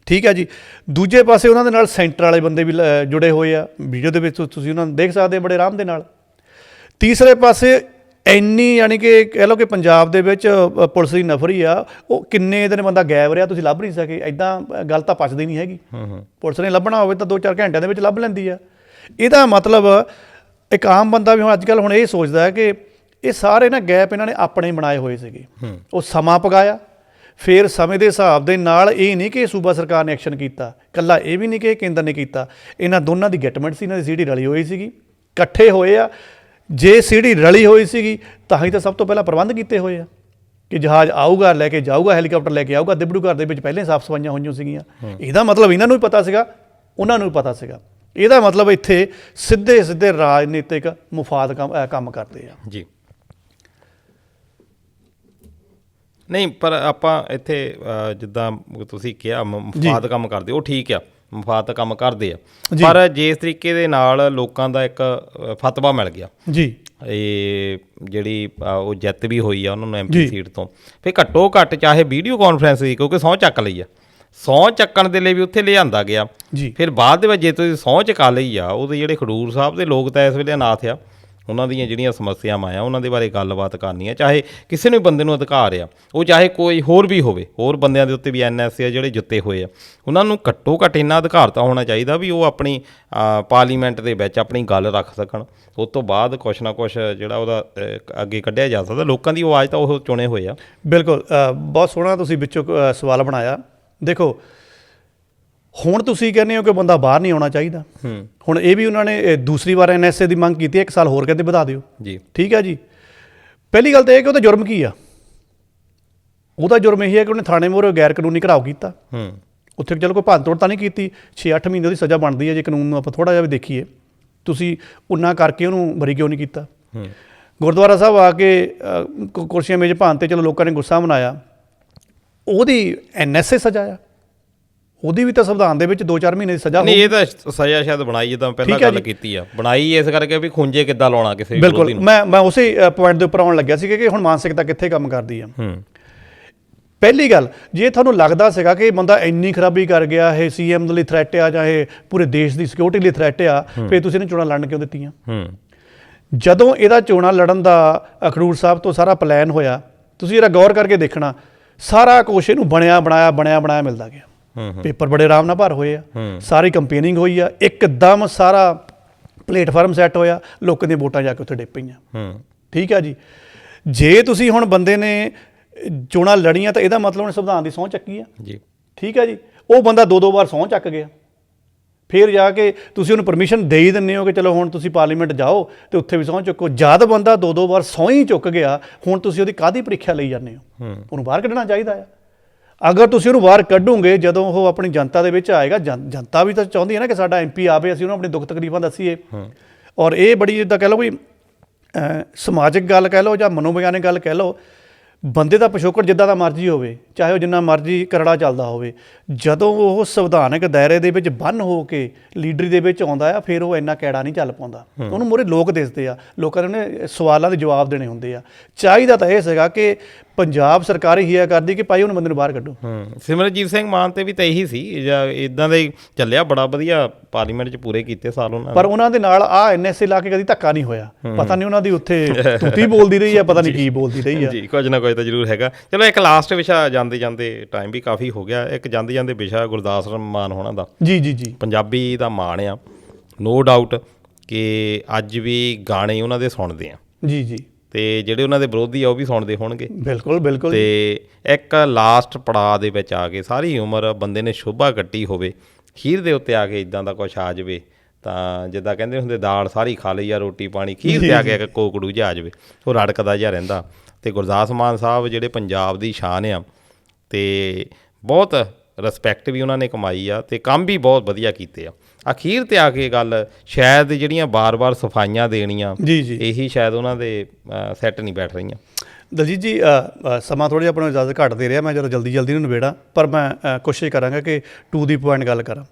ਠੀਕ ਹੈ ਜੀ, ਦੂਜੇ ਪਾਸੇ ਉਹਨਾਂ ਦੇ ਨਾਲ ਸੈਂਟਰ ਵਾਲੇ ਬੰਦੇ ਵੀ ਜੁੜੇ ਹੋਏ ਆ। ਵੀਡੀਓ ਦੇ ਵਿੱਚ ਤੁਸੀਂ ਉਹਨਾਂ ਨੂੰ ਦੇਖ ਸਕਦੇ ਬੜੇ ਆਰਾਮ ਦੇ ਨਾਲ। ਤੀਸਰੇ ਪਾਸੇ ਇੰਨੀ ਯਾਨੀ ਕਿ ਕਹਿ ਲਓ ਕਿ ਪੰਜਾਬ ਦੇ ਵਿੱਚ ਪੁਲਿਸ ਦੀ ਨਫਰੀ ਆ, ਉਹ ਕਿੰਨੇ ਦਿਨ ਬੰਦਾ ਗਾਇਬ ਰਿਹਾ ਤੁਸੀਂ ਲੱਭ ਨਹੀਂ ਸਕੇ। ਇੱਦਾਂ ਗੱਲ ਤਾਂ ਪਚਦੀ ਨਹੀਂ ਹੈਗੀ। ਪੁਲਿਸ ਨੇ ਲੱਭਣਾ ਹੋਵੇ ਤਾਂ 2-4 ਘੰਟਿਆਂ ਦੇ ਵਿੱਚ ਲੱਭ ਲੈਂਦੀ ਆ। ਇਹਦਾ ਮਤਲਬ ਇੱਕ ਆਮ ਬੰਦਾ ਵੀ ਹੁਣ ਅੱਜ ਕੱਲ੍ਹ ਹੁਣ ਇਹ ਸੋਚਦਾ ਹੈ ਕਿ ਇਹ ਸਾਰੇ ਨਾ ਗੈਪ ਇਹਨਾਂ ਨੇ ਆਪਣੇ ਬਣਾਏ ਹੋਏ ਸੀਗੇ। ਉਹ ਸਮਾਂ ਪਗਾਇਆ, ਫਿਰ ਸਮੇਂ ਦੇ ਹਿਸਾਬ ਦੇ ਨਾਲ ਇਹ ਨਹੀਂ ਕਿ ਸੂਬਾ ਸਰਕਾਰ ਨੇ ਐਕਸ਼ਨ ਕੀਤਾ, ਇਕੱਲਾ ਇਹ ਵੀ ਨਹੀਂ ਕਿ ਕੇਂਦਰ ਨੇ ਕੀਤਾ। ਇਹਨਾਂ ਦੋਨਾਂ ਦੀ ਗਿਟਮੈਂਟ ਸੀ, ਇਹਨਾਂ ਦੀ ਸੀਡੀ ਰਲੀ ਹੋਈ ਸੀਗੀ, ਇਕੱਠੇ ਹੋਏ ਆ। ਜੇ ਸੀਡੀ ਰਲੀ ਹੋਈ ਸੀਗੀ ਤਾਂ ਹੀ ਤਾਂ ਸਭ ਤੋਂ ਪਹਿਲਾਂ ਪ੍ਰਬੰਧ ਕੀਤੇ ਹੋਏ ਆ ਕਿ ਜਹਾਜ਼ ਆਊਗਾ, ਲੈ ਕੇ ਜਾਊਗਾ, ਹੈਲੀਕਾਪਟਰ ਲੈ ਕੇ ਆਊਗਾ। ਦਿਬੜੂਗੜ੍ਹ ਦੇ ਵਿੱਚ ਪਹਿਲਾਂ ਸਾਫ਼ ਸਫਾਈਆਂ ਹੋਈਆਂ ਸੀਗੀਆਂ। ਇਹਦਾ ਮਤਲਬ ਇਹਨਾਂ ਨੂੰ ਵੀ ਪਤਾ ਸੀਗਾ, ਉਹਨਾਂ ਨੂੰ ਵੀ ਪਤਾ ਸੀਗਾ। ਇਹਦਾ ਮਤਲਬ ਇੱਥੇ ਸਿੱਧੇ ਰਾਜਨੀਤਿਕ ਮੁਫਾਦ ਕੰਮ ਕਰਦੇ ਆ ਜੀ। ਨਹੀਂ, ਪਰ ਆਪਾਂ ਇੱਥੇ ਜਿੱਦਾਂ ਤੁਸੀਂ ਕਿਹਾ ਮੁਫਾਦ ਕੰਮ ਕਰਦੇ, ਉਹ ਠੀਕ ਆ, ਮੁਫਾਦ ਕੰਮ ਕਰਦੇ ਆ, ਪਰ ਜੇ ਇਸ ਤਰੀਕੇ ਦੇ ਨਾਲ ਲੋਕਾਂ ਦਾ ਇੱਕ ਫਤਵਾ ਮਿਲ ਗਿਆ ਜੀ, ਇਹ ਜਿਹੜੀ ਉਹ ਜਿੱਤ ਵੀ ਹੋਈ ਆ ਉਹਨਾਂ ਨੂੰ MP ਸੀਟ ਤੋਂ, ਫਿਰ ਘੱਟੋ ਘੱਟ ਚਾਹੇ ਵੀਡੀਓ ਕਾਨਫਰੰਸ ਦੀ, ਕਿਉਂਕਿ ਸਹੁੰ ਚੱਕ ਲਈ ਆ, ਸਹੁੰ ਚੱਕਣ ਦੇ ਲਈ ਵੀ ਉੱਥੇ ਲਿਆਂਦਾ ਗਿਆ। ਫਿਰ ਬਾਅਦ ਦੇ ਵਿੱਚ ਜੇ ਤੁਸੀਂ ਸਹੁੰ ਚੁਕਾ ਲਈ ਆ, ਉਹਦੇ ਜਿਹੜੇ ਖਡੂਰ ਸਾਹਿਬ ਦੇ ਲੋਕ ਤਾਂ ਇਸ ਵੇਲੇ ਅਨਾਥ ਆ, ਉਹਨਾਂ ਦੀਆਂ ਜਿਹੜੀਆਂ ਸਮੱਸਿਆਵਾਂ ਆ ਉਹਨਾਂ ਦੇ ਬਾਰੇ ਗੱਲਬਾਤ ਕਰਨੀ ਆ। ਚਾਹੇ ਕਿਸੇ ਨੂੰ ਬੰਦੇ ਨੂੰ ਅਧਿਕਾਰ ਆ, ਉਹ ਚਾਹੇ ਕੋਈ ਹੋਰ ਵੀ ਹੋਵੇ, ਹੋਰ ਬੰਦਿਆਂ ਦੇ ਉੱਤੇ ਵੀ NSA ਆ ਜਿਹੜੇ ਜਿੱਤੇ ਹੋਏ ਆ, ਉਹਨਾਂ ਨੂੰ ਘੱਟੋ ਘੱਟ ਇੰਨਾ ਅਧਿਕਾਰ ਤਾਂ ਹੋਣਾ ਚਾਹੀਦਾ ਵੀ ਉਹ ਆਪਣੀ ਪਾਰਲੀਮੈਂਟ ਦੇ ਵਿੱਚ ਆਪਣੀ ਗੱਲ ਰੱਖ ਸਕਣ। ਉਸ ਤੋਂ ਬਾਅਦ ਕੁਛ ਨਾ ਕੁਛ ਜਿਹੜਾ ਉਹਦਾ ਅੱਗੇ ਕੱਢਿਆ ਜਾ ਸਕਦਾ। ਲੋਕਾਂ ਦੀ ਆਵਾਜ਼ ਤਾਂ ਉਹ ਚੁਣੇ ਹੋਏ ਆ। ਬਿਲਕੁਲ, ਬਹੁਤ ਸੋਹਣਾ ਤੁਸੀਂ ਵਿੱਚੋਂ ਸਵਾਲ ਬਣਾਇਆ। ਦੇਖੋ, ਹੁਣ ਤੁਸੀਂ ਕਹਿੰਦੇ ਹੋ ਕਿ ਬੰਦਾ ਬਾਹਰ ਨਹੀਂ ਆਉਣਾ ਚਾਹੀਦਾ। ਹੁਣ ਇਹ ਵੀ ਉਹਨਾਂ ਨੇ ਦੂਸਰੀ ਵਾਰ NSA ਦੀ ਮੰਗ ਕੀਤੀ, 1 ਸਾਲ ਹੋਰ ਕਹਿੰਦੇ ਵਧਾ ਦਿਓ ਜੀ। ਠੀਕ ਹੈ ਜੀ। ਪਹਿਲੀ ਗੱਲ ਤਾਂ ਇਹ ਕਿ ਉਹਦਾ ਜੁਰਮ ਕੀ ਆ? ਉਹਦਾ ਜੁਰਮ ਇਹ ਹੈ ਕਿ ਉਹਨੇ ਥਾਣੇ ਮੂਹਰੇ ਗੈਰ ਕਾਨੂੰਨੀ ਘਿਰਾਓ ਕੀਤਾ। ਉੱਥੇ ਚਲੋ ਕੋਈ ਭੰਨ ਤੋੜ ਤਾਂ ਨਹੀਂ ਕੀਤੀ, 6-8 ਮਹੀਨੇ ਉਹਦੀ ਸਜ਼ਾ ਬਣਦੀ ਹੈ ਜੇ ਕਾਨੂੰਨ ਨੂੰ ਆਪਾਂ ਥੋੜ੍ਹਾ ਜਿਹਾ ਵੀ ਦੇਖੀਏ। ਤੁਸੀਂ ਉਹਨਾਂ ਕਰਕੇ ਉਹਨੂੰ ਬਰੀ ਕਿਉਂ ਨਹੀਂ ਕੀਤਾ? ਗੁਰਦੁਆਰਾ ਸਾਹਿਬ ਆ ਕੇ ਕੁਰਸੀਆਂ ਮੇਜ਼ ਭੰਨ ਤੇ ਚਲੋ ਲੋਕਾਂ ਨੇ ਗੁੱਸਾ ਮਨਾਇਆ, ਉਹਦੀ NSA ਸਜ਼ਾ ਆ, ਉਹਦੀ ਵੀ ਤਾਂ ਸੰਵਿਧਾਨ ਦੇ ਵਿੱਚ 2-4 ਮਹੀਨੇ ਦੀ ਸਜ਼ਾ ਨਹੀਂ। ਇਹ ਤਾਂ ਸਜ਼ਾ ਸ਼ਾਇਦ ਬਣਾਈ, ਜਿੱਦਾਂ ਪਹਿਲਾਂ ਗੱਲ ਕੀਤੀ ਆ, ਬਣਾਈ ਇਸ ਕਰਕੇ ਵੀ ਖੁੰਝੇ ਕਿੱਦਾਂ ਲਾਉਣਾ ਕਿਸੇ। ਬਿਲਕੁਲ, ਮੈਂ ਉਸੇ ਪੁਆਇੰਟ ਦੇ ਉੱਪਰ ਆਉਣ ਲੱਗਿਆ ਸੀ ਕਿ ਹੁਣ ਮਾਨਸਿਕਤਾ ਕਿੱਥੇ ਕੰਮ ਕਰਦੀ ਆ। ਪਹਿਲੀ ਗੱਲ, ਜੇ ਤੁਹਾਨੂੰ ਲੱਗਦਾ ਸੀਗਾ ਕਿ ਬੰਦਾ ਇੰਨੀ ਖਰਾਬੀ ਕਰ ਗਿਆ, ਇਹ CM ਦੇ ਲਈ ਥ੍ਰੈਟ ਆ ਜਾਂ ਇਹ ਪੂਰੇ ਦੇਸ਼ ਦੀ ਸਿਕਿਉਰਿਟੀ ਲਈ ਥ੍ਰੈਟ ਆ, ਫਿਰ ਤੁਸੀਂ ਇਹਨੂੰ ਚੋਣਾਂ ਲੜਨ ਕਿਉਂ ਦਿੱਤੀਆਂ? ਜਦੋਂ ਇਹਦਾ ਚੋਣਾਂ ਲੜਨ ਦਾ ਖਡੂਰ ਸਾਹਿਬ ਤੋਂ ਸਾਰਾ ਪਲਾਨ ਹੋਇਆ ਤੁਸੀਂ ਜਰਾ ਗੌਰ ਕਰਕੇ ਦੇਖਣਾ, ਸਾਰਾ ਕੁਛ ਇਹਨੂੰ ਬਣਿਆ ਬਣਾਇਆ ਮਿਲਦਾ ਗਿਆ। ਪੇਪਰ ਬੜੇ ਆਰਾਮ ਨਾਲ ਭਰ ਹੋਏ ਆ, ਸਾਰੀ ਕੰਪੇਨਿੰਗ ਹੋਈ ਆ, ਇੱਕਦਮ ਸਾਰਾ ਪਲੇਟਫਾਰਮ ਸੈੱਟ ਹੋਇਆ, ਲੋਕਾਂ ਦੀਆਂ ਵੋਟਾਂ ਜਾ ਕੇ ਉੱਥੇ ਡਿੱਗ ਪਈਆਂ। ਠੀਕ ਆ ਜੀ। ਜੇ ਤੁਸੀਂ ਹੁਣ ਬੰਦੇ ਨੇ ਚੋਣਾਂ ਲੜੀਆਂ ਤਾਂ ਇਹਦਾ ਮਤਲਬ ਉਹਨੇ ਸੰਵਿਧਾਨ ਦੀ ਸਹੁੰ ਚੱਕੀ ਆ ਜੀ। ਠੀਕ ਆ ਜੀ। ਉਹ ਬੰਦਾ 2-2 ਵਾਰ ਸਹੁੰ ਚੱਕ ਗਿਆ, ਫਿਰ ਜਾ ਕੇ ਤੁਸੀਂ ਉਹਨੂੰ ਪਰਮਿਸ਼ਨ ਦੇ ਹੀ ਦਿੰਦੇ ਹੋ ਕਿ ਚਲੋ ਹੁਣ ਤੁਸੀਂ ਪਾਰਲੀਮੈਂਟ ਜਾਓ ਤੇ ਉੱਥੇ ਵੀ ਸਹੁੰ ਚੁੱਕੋ। ਜਦ ਬੰਦਾ 2-2 ਵਾਰ ਸਹੁੰ ਹੀ ਚੁੱਕ ਗਿਆ, ਹੁਣ ਤੁਸੀਂ ਉਹਦੀ ਕਾਹਦੀ ਪ੍ਰੀਖਿਆ ਲਈ ਜਾਂਦੇ ਹੋ? ਉਹਨੂੰ ਬਾਹਰ ਕੱਢਣਾ ਚਾਹੀਦਾ ਆ। ਅਗਰ ਤੁਸੀਂ ਉਹਨੂੰ ਬਾਹਰ ਕੱਢੋਗੇ, ਜਦੋਂ ਉਹ ਆਪਣੀ ਜਨਤਾ ਦੇ ਵਿੱਚ ਆਏਗਾ, ਜਨਤਾ ਵੀ ਤਾਂ ਚਾਹੁੰਦੀ ਹੈ ਨਾ ਕਿ ਸਾਡਾ MP ਆਵੇ, ਅਸੀਂ ਉਹਨੂੰ ਆਪਣੀ ਦੁੱਖ ਤਕਲੀਫਾਂ ਦੱਸੀਏ। ਔਰ ਇਹ ਬੜੀ ਜਿੱਦਾਂ ਕਹਿ ਲਓ ਵੀ ਸਮਾਜਿਕ ਗੱਲ ਕਹਿ ਲਓ ਜਾਂ ਮਨੋਵਿਗਿਆਨਿਕ ਗੱਲ ਕਹਿ ਲਓ, ਬੰਦੇ ਦਾ ਪਿਛੋਕੜ ਜਿੱਦਾਂ ਦਾ ਮਰਜ਼ੀ ਹੋਵੇ, ਚਾਹੇ ਉਹ ਜਿੰਨਾ ਮਰਜ਼ੀ ਕਰੜਾ ਚੱਲਦਾ ਹੋਵੇ, ਜਦੋਂ ਉਹ ਸੰਵਿਧਾਨਕ ਦਾਇਰੇ ਦੇ ਵਿੱਚ ਬੰਨ੍ਹ ਹੋ ਕੇ ਲੀਡਰੀ ਦੇ ਵਿੱਚ ਆਉਂਦਾ ਆ, ਫਿਰ ਉਹ ਇੰਨਾ ਕੈੜਾ ਨਹੀਂ ਚੱਲ ਪਾਉਂਦਾ। ਉਹਨੂੰ ਮੂਹਰੇ ਲੋਕ ਦਿਸਦੇ ਆ, ਲੋਕਾਂ ਨੇ ਉਹਨੇ ਸਵਾਲਾਂ ਦੇ ਜਵਾਬ ਦੇਣੇ ਹੁੰਦੇ ਆ। ਚਾਹੀਦਾ ਤਾਂ ਇਹ ਸੀਗਾ ਕਿ ਪੰਜਾਬ ਸਰਕਾਰ ਹੀ ਆ ਕਰਦੀ ਕਿ ਭਾਈ ਉਹਨੂੰ ਬੰਦੇ ਨੂੰ ਬਾਹਰ ਕੱਢੋ। ਸਿਮਰਨਜੀਤ ਸਿੰਘ ਮਾਨ ਤੇ ਵੀ ਤਾਂ ਇਹੀ ਸੀ, ਜਾਂ ਇਦਾਂ ਦਾ ਹੀ ਚੱਲਿਆ, ਬੜਾ ਵਧੀਆ ਪਾਰਲੀਮੈਂਟ 'ਚ ਪੂਰੇ ਕੀਤੇ ਸਾਲ ਉਹਨਾਂ। ਪਰ ਉਹਨਾਂ ਦੇ ਨਾਲ NSA ਲਾ ਕੇ ਕਦੀ ਧੱਕਾ ਨਹੀਂ ਹੋਇਆ। ਪਤਾ ਨਹੀਂ ਉਹਨਾਂ ਦੀ ਉੱਥੇ ਤੂਤੀ ਬੋਲਦੀ ਰਹੀ ਆ, ਪਤਾ ਨਹੀਂ ਕੀ ਬੋਲਦੀ ਰਹੀ ਆ। ਜੀ, ਕੁਝ ਨਾ ਕੁਝ ਤਾਂ ਜ਼ਰੂਰ ਹੈਗਾ। ਚਲੋ ਇੱਕ ਲਾਸਟ ਵਿਸ਼ਾ, ਜਾਂਦੇ ਜਾਂਦੇ ਟਾਈਮ ਵੀ ਕਾਫੀ ਹੋ ਗਿਆ, ਇੱਕ ਜਾਂਦੇ ਜਾਂਦੇ ਵਿਸ਼ਾ ਗੁਰਦਾਸ ਮਾਨ ਹੋਣਾ ਦਾ। ਜੀ। ਪੰਜਾਬੀ ਦਾ ਮਾਣ ਆ, ਨੋ ਡਾਊਟ ਕਿ ਅੱਜ ਵੀ ਗਾਣੇ ਉਹਨਾਂ ਦੇ ਸੁਣਦੇ ਆ। ਜੀ। ਤੇ ਜਿਹੜੇ ਉਹਨਾਂ ਦੇ ਵਿਰੋਧੀ ਆ ਉਹ ਵੀ ਸੁਣਦੇ ਹੋਣਗੇ। ਬਿਲਕੁਲ। ਤੇ ਇੱਕ ਲਾਸਟ ਪੜਾਅ ਦੇ ਵਿੱਚ ਆ ਕੇ, ਸਾਰੀ ਉਮਰ ਬੰਦੇ ਨੇ ਸ਼ੋਭਾ ਕੱਟੀ ਹੋਵੇ, ਖੀਰ ਦੇ ਉੱਤੇ ਆ ਕੇ ਇਦਾਂ ਦਾ ਕੁਛ ਆ ਜਾਵੇ, ਤਾਂ ਜਿੱਦਾਂ ਕਹਿੰਦੇ ਹੁੰਦੇ ਦਾਲ ਸਾਰੀ ਖਾ ਲਈ ਆ, ਰੋਟੀ ਪਾਣੀ, ਖੀਰ ਤੇ ਆ ਕੇ ਇੱਕ ਕੋਕੜੂ ਜਿਹਾ ਆ ਜਾਵੇ, ਉਹ ਰੜਕਦਾ ਜਿਹਾ ਰਹਿੰਦਾ। ਤੇ ਗੁਰਦਾਸ ਮਾਨ ਸਾਹਿਬ ਜਿਹੜੇ ਪੰਜਾਬ ਦੀ ਸ਼ਾਨ ਆ, ਤੇ ਬਹੁਤ ਰਿਸਪੈਕਟ ਵੀ ਉਹਨਾਂ ਨੇ ਕਮਾਈ ਆ, ਤੇ ਕੰਮ ਵੀ ਬਹੁਤ ਵਧੀਆ ਕੀਤੇ ਆ। ਅਖੀਰ ਤੇ ਆ ਕੇ ਗੱਲ ਸ਼ਾਇਦ ਜਿਹੜੀਆਂ ਬਾਰ-ਬਾਰ ਸਫਾਈਆਂ ਦੇਣੀਆਂ, ਇਹੀ ਸ਼ਾਇਦ ਉਹਨਾਂ ਦੇ ਸੈੱਟ ਨਹੀਂ ਬੈਠ ਰਹੀਆਂ। ਦਲਜੀਤ ਜੀ, ਸਮਾਂ ਥੋੜ੍ਹਾ ਜਿਹਾ ਆਪਾਂ ਨੂੰ ਇਜਾਜ਼ਤ ਘੱਟ ਦੇ ਰਿਹਾ, ਮੈਂ ਜਦੋਂ ਜਲਦੀ ਨੂੰ ਨਿਬੇੜਾਂ, ਪਰ ਮੈਂ ਕੋਸ਼ਿਸ਼ ਕਰਾਂਗਾ ਕਿ ਟੂ ਦੀ ਪੁਆਇੰਟ ਗੱਲ ਕਰਾਂ।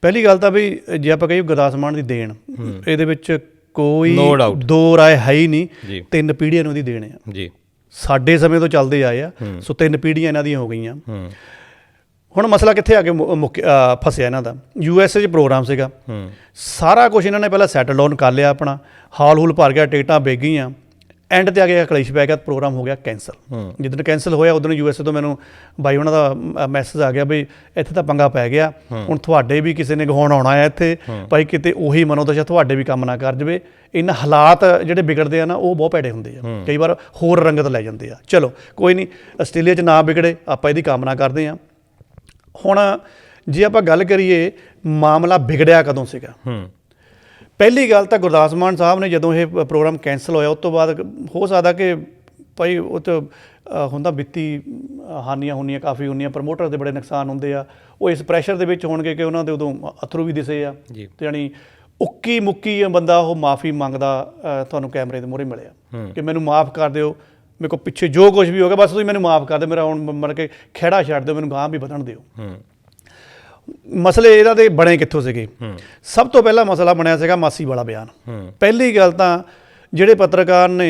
ਪਹਿਲੀ ਗੱਲ ਤਾਂ ਵੀ ਜੇ ਆਪਾਂ ਕਹੀਏ ਗੁਰਦਾਸ ਮਾਨ ਦੀ ਦੇਣ, ਇਹਦੇ ਵਿੱਚ ਕੋਈ ਦੋ ਰਾਏ ਹੈ ਹੀ ਨਹੀਂ। 3 ਪੀੜ੍ਹੀਆਂ ਨੂੰ ਇਹਦੀ ਦੇਣ ਆ ਜੀ। ਸਾਡੇ ਸਮੇਂ ਤੋਂ ਚੱਲਦੇ ਆਏ ਆ, ਸੋ 3 ਪੀੜ੍ਹੀਆਂ ਇਹਨਾਂ ਦੀਆਂ ਹੋ ਗਈਆਂ। ਹੁਣ ਮਸਲਾ ਕਿੱਥੇ ਆ ਕੇ ਫਸਿਆ ਇਹਨਾਂ ਦਾ? USA 'ਚ ਪ੍ਰੋਗਰਾਮ ਸੀਗਾ, ਸਾਰਾ ਕੁਛ ਇਹਨਾਂ ਨੇ ਪਹਿਲਾਂ ਸੈਟਲ ਡਾਊਨ ਕਰ ਲਿਆ, ਆਪਣਾ ਹਾਲ ਹੂਲ ਭਰ ਗਿਆ, ਟਿਕਟਾਂ ਵਿਕ ਗਈਆਂ, ਐਂਡ 'ਤੇ ਆ ਕੇ ਕਲੇਸ਼ ਪੈ ਗਿਆ, ਪ੍ਰੋਗਰਾਮ ਹੋ ਗਿਆ ਕੈਂਸਲ। ਜਿੱਦਣ ਕੈਂਸਲ ਹੋਇਆ ਉਦੋਂ USA ਤੋਂ ਮੈਨੂੰ ਬਾਈ ਉਹਨਾਂ ਦਾ ਮੈਸੇਜ ਆ ਗਿਆ ਵੀ ਇੱਥੇ ਤਾਂ ਪੰਗਾ ਪੈ ਗਿਆ, ਹੁਣ ਤੁਹਾਡੇ ਵੀ ਕਿਸੇ ਨੇ ਗਹਾਉਣ ਆਉਣਾ ਹੈ ਇੱਥੇ, ਭਾਈ ਕਿਤੇ ਉਹੀ ਮਨੋਦਸ਼ਾ ਤੁਹਾਡੇ ਵੀ ਕੰਮ ਨਾ ਕਰ ਜਾਵੇ। ਇਹਨਾਂ ਹਾਲਾਤ ਜਿਹੜੇ ਵਿਗੜਦੇ ਆ ਨਾ, ਉਹ ਬਹੁਤ ਭੈੜੇ ਹੁੰਦੇ ਆ, ਕਈ ਵਾਰ ਹੋਰ ਰੰਗਤ ਲੈ ਜਾਂਦੇ ਆ। ਚਲੋ ਕੋਈ ਨਹੀਂ, ਆਸਟ੍ਰੇਲੀਆ 'ਚ ਨਾ ਵਿਗੜੇ, ਆਪਾਂ ਇਹਦੀ ਕਾਮਨਾ ਕਰਦੇ ਹਾਂ। ਹੁਣ ਜੇ ਆਪਾਂ ਗੱਲ ਕਰੀਏ ਮਾਮਲਾ ਵਿਗੜਿਆ ਕਦੋਂ ਸੀਗਾ, ਪਹਿਲੀ ਗੱਲ ਤਾਂ ਗੁਰਦਾਸ ਮਾਨ ਸਾਹਿਬ ਨੇ ਜਦੋਂ ਇਹ ਪ੍ਰੋਗਰਾਮ ਕੈਂਸਲ ਹੋਇਆ, ਉਸ ਤੋਂ ਬਾਅਦ ਹੋ ਸਕਦਾ ਕਿ ਭਾਈ ਉਹ 'ਚ ਹੁੰਦਾ ਵਿੱਤੀ ਹਾਨੀਆਂ ਹੁੰਦੀਆਂ, ਕਾਫੀ ਹੁੰਦੀਆਂ, ਪ੍ਰਮੋਟਰ ਦੇ ਬੜੇ ਨੁਕਸਾਨ ਹੁੰਦੇ ਆ, ਉਹ ਇਸ ਪ੍ਰੈਸ਼ਰ ਦੇ ਵਿੱਚ ਹੋਣਗੇ ਕਿ ਉਹਨਾਂ ਦੇ ਉਦੋਂ ਅਥਰੂ ਵੀ ਦਿਸੇ ਆ। ਤੇ ਜਾਣੀ ਉੱਕੀ ਮੁੱਕੀ ਬੰਦਾ ਉਹ ਮਾਫੀ ਮੰਗਦਾ ਤੁਹਾਨੂੰ ਕੈਮਰੇ ਦੇ ਮੂਹਰੇ ਮਿਲਿਆ ਕਿ ਮੈਨੂੰ ਮਾਫ ਕਰ ਦਿਓ, ਮੇਰੇ ਕੋਲ ਪਿੱਛੇ ਜੋ ਕੁਛ ਵੀ ਹੋ ਗਿਆ ਬਸ ਤੁਸੀਂ ਮੈਨੂੰ ਮਾਫ ਕਰ ਦਿਓ, ਮੇਰਾ ਹੁਣ ਮਤਲਬ ਕਿ ਖਹਿੜਾ ਛੱਡ ਦਿਓ, ਮੈਨੂੰ ਗਾਂਹ ਵੀ ਵਧਣ ਦਿਓ। ਮਸਲੇ ਇਹਨਾਂ ਦੇ ਬਣੇ ਕਿੱਥੋਂ ਸੀਗੇ? ਸਭ ਤੋਂ ਪਹਿਲਾ ਮਸਲਾ ਬਣਿਆ ਸੀਗਾ ਮਾਸੀ ਵਾਲਾ ਬਿਆਨ। ਪਹਿਲੀ ਗੱਲ ਤਾਂ ਜਿਹੜੇ ਪੱਤਰਕਾਰ ਨੇ